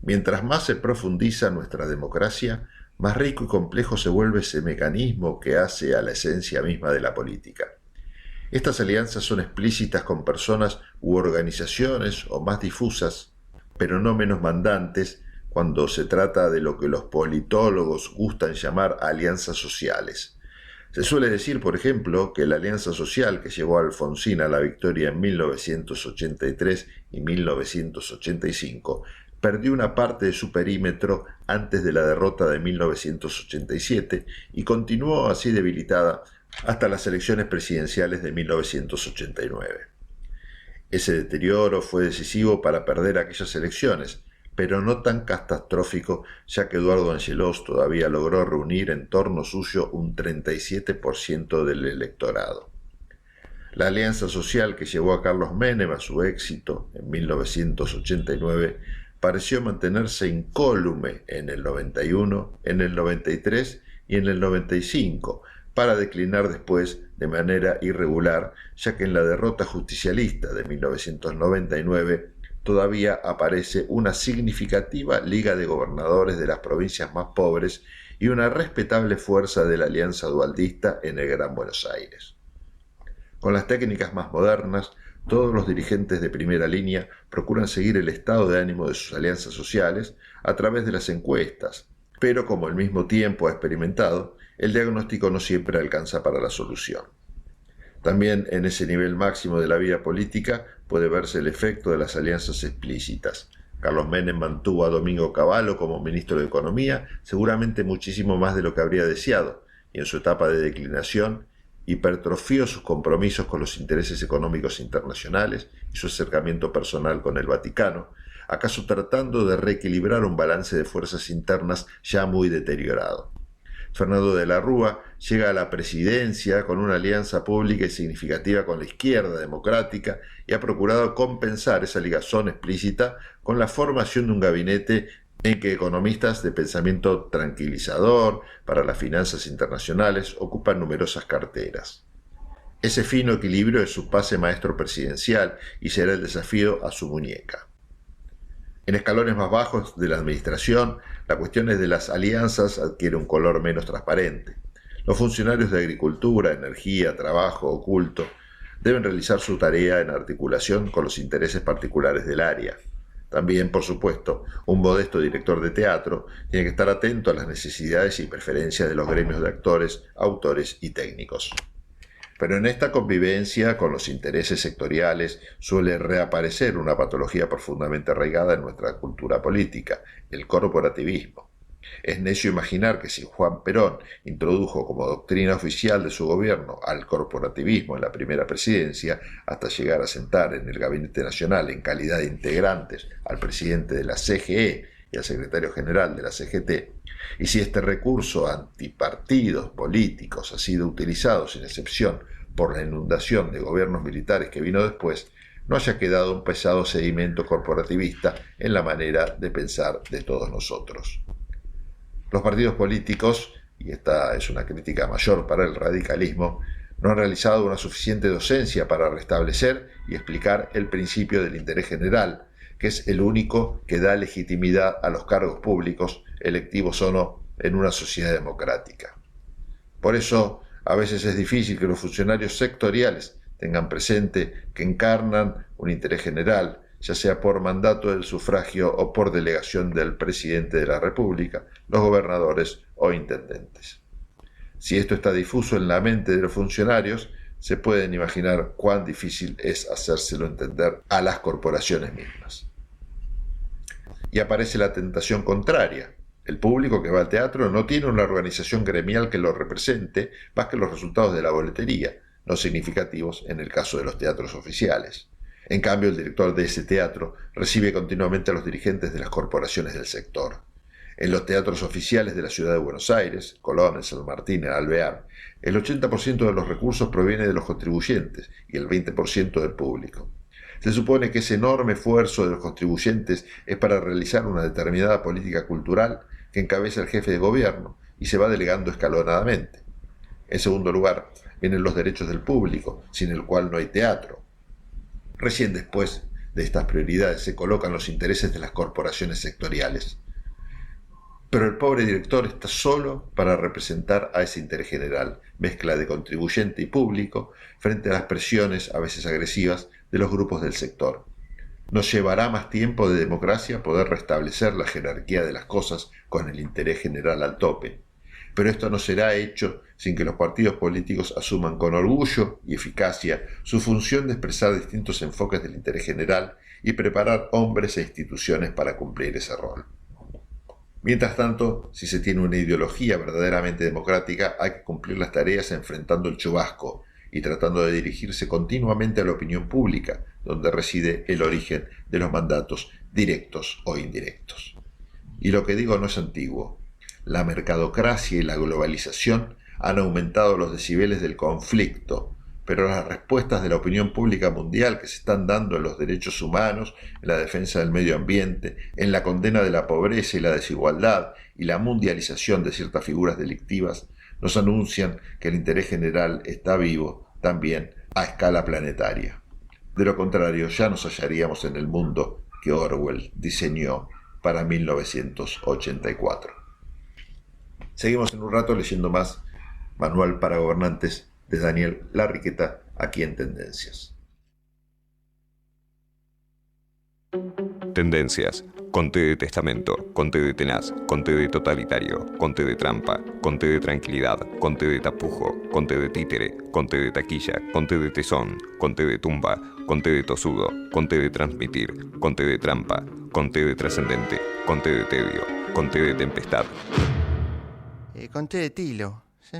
Mientras más se profundiza nuestra democracia, más rico y complejo se vuelve ese mecanismo que hace a la esencia misma de la política. Estas alianzas son explícitas con personas u organizaciones o más difusas, pero no menos mandantes, cuando se trata de lo que los politólogos gustan llamar alianzas sociales. Se suele decir, por ejemplo, que la alianza social que llevó a Alfonsín a la victoria en 1983 y 1985 perdió una parte de su perímetro antes de la derrota de 1987 y continuó así debilitada hasta las elecciones presidenciales de 1989. Ese deterioro fue decisivo para perder aquellas elecciones, pero no tan catastrófico, ya que Eduardo Angelós todavía logró reunir en torno suyo un 37% del electorado. La alianza social que llevó a Carlos Menem a su éxito en 1989 pareció mantenerse incólume en el 91, en el 93 y en el 95, para declinar después de manera irregular, ya que en la derrota justicialista de 1999 todavía aparece una significativa liga de gobernadores de las provincias más pobres y una respetable fuerza de la alianza dualdista en el Gran Buenos Aires. Con las técnicas más modernas, todos los dirigentes de primera línea procuran seguir el estado de ánimo de sus alianzas sociales a través de las encuestas, pero como al mismo tiempo ha experimentado, el diagnóstico no siempre alcanza para la solución. También en ese nivel máximo de la vida política puede verse el efecto de las alianzas explícitas. Carlos Menem mantuvo a Domingo Cavallo como ministro de Economía, seguramente muchísimo más de lo que habría deseado, y en su etapa de declinación hipertrofió sus compromisos con los intereses económicos internacionales y su acercamiento personal con el Vaticano, acaso tratando de reequilibrar un balance de fuerzas internas ya muy deteriorado. Fernando de la Rúa llega a la presidencia con una alianza pública y significativa con la izquierda democrática y ha procurado compensar esa ligazón explícita con la formación de un gabinete en que economistas de pensamiento tranquilizador para las finanzas internacionales ocupan numerosas carteras. Ese fino equilibrio es su pase maestro presidencial y será el desafío a su muñeca. En escalones más bajos de la administración, la cuestión de las alianzas adquiere un color menos transparente. Los funcionarios de agricultura, energía, trabajo o culto deben realizar su tarea en articulación con los intereses particulares del área. También, por supuesto, un modesto director de teatro tiene que estar atento a las necesidades y preferencias de los gremios de actores, autores y técnicos. Pero en esta convivencia con los intereses sectoriales suele reaparecer una patología profundamente arraigada en nuestra cultura política, el corporativismo. Es necio imaginar que si Juan Perón introdujo como doctrina oficial de su gobierno al corporativismo en la primera presidencia, hasta llegar a sentar en el Gabinete Nacional en calidad de integrantes al presidente de la CGE y al secretario general de la CGT, y si este recurso antipartidos políticos ha sido utilizado sin excepción por la inundación de gobiernos militares que vino después, no haya quedado un pesado sedimento corporativista en la manera de pensar de todos nosotros. Los partidos políticos, y esta es una crítica mayor para el radicalismo, no han realizado una suficiente docencia para restablecer y explicar el principio del interés general, que es el único que da legitimidad a los cargos públicos, electivos o no, en una sociedad democrática. Por eso, a veces es difícil que los funcionarios sectoriales tengan presente que encarnan un interés general, ya sea por mandato del sufragio o por delegación del presidente de la República, los gobernadores o intendentes. Si esto está difuso en la mente de los funcionarios, se pueden imaginar cuán difícil es hacérselo entender a las corporaciones mismas. Y aparece la tentación contraria. El público que va al teatro no tiene una organización gremial que lo represente más que los resultados de la boletería, no significativos en el caso de los teatros oficiales. En cambio, el director de ese teatro recibe continuamente a los dirigentes de las corporaciones del sector. En los teatros oficiales de la ciudad de Buenos Aires, Colón, San Martín, Alvear, el 80% de los recursos proviene de los contribuyentes y el 20% del público. Se supone que ese enorme esfuerzo de los contribuyentes es para realizar una determinada política cultural que encabeza el jefe de gobierno y se va delegando escalonadamente. En segundo lugar, vienen los derechos del público, sin el cual no hay teatro. Recién después de estas prioridades se colocan los intereses de las corporaciones sectoriales. Pero el pobre director está solo para representar a ese interés general, mezcla de contribuyente y público, frente a las presiones, a veces agresivas, de los grupos del sector. Nos llevará más tiempo de democracia poder restablecer la jerarquía de las cosas con el interés general al tope. Pero esto no será hecho sin que los partidos políticos asuman con orgullo y eficacia su función de expresar distintos enfoques del interés general y preparar hombres e instituciones para cumplir ese rol. Mientras tanto, si se tiene una ideología verdaderamente democrática, hay que cumplir las tareas enfrentando el chubasco y tratando de dirigirse continuamente a la opinión pública, donde reside el origen de los mandatos directos o indirectos. Y lo que digo no es antiguo. La mercadocracia y la globalización han aumentado los decibeles del conflicto, pero las respuestas de la opinión pública mundial que se están dando en los derechos humanos, en la defensa del medio ambiente, en la condena de la pobreza y la desigualdad y la mundialización de ciertas figuras delictivas, nos anuncian que el interés general está vivo también a escala planetaria. De lo contrario, ya nos hallaríamos en el mundo que Orwell diseñó para 1984. Seguimos en un rato leyendo más Manual para Gobernantes de Daniel Larriqueta, aquí en Tendencias. Tendencias. Conté de testamento, conté de tenaz, conté de totalitario, conté de trampa, conté de tranquilidad, conté de tapujo, conté de títere, conté de taquilla, conté de tesón, conté de tumba, conté de tosudo, conté de transmitir, conté de trampa, conté de trascendente, conté de tedio, conté de tempestad. Conté de tilo. Sí.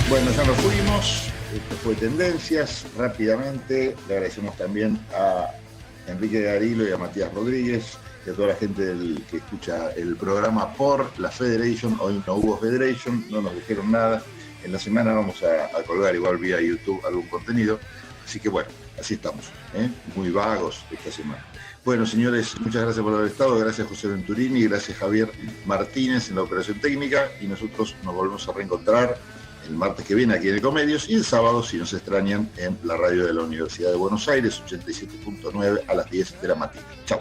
Bueno, ya nos fuimos. Esto fue Tendencias. Rápidamente le agradecemos también a Enrique Garilo y a Matías Rodríguez y a toda la gente que escucha el programa por la Federation. Hoy no hubo Federation, no nos dijeron nada. En la semana vamos a colgar igual vía YouTube algún contenido. Así que bueno, así estamos, muy vagos esta semana. Bueno, señores, muchas gracias por haber estado. Gracias José Venturini, gracias Javier Martínez en la operación técnica. Y nosotros nos volvemos a reencontrar el martes que viene aquí en Ecomedios y el sábado, si nos extrañan, en la radio de la Universidad de Buenos Aires, 87.9 a las 10 de la mañana. Chao.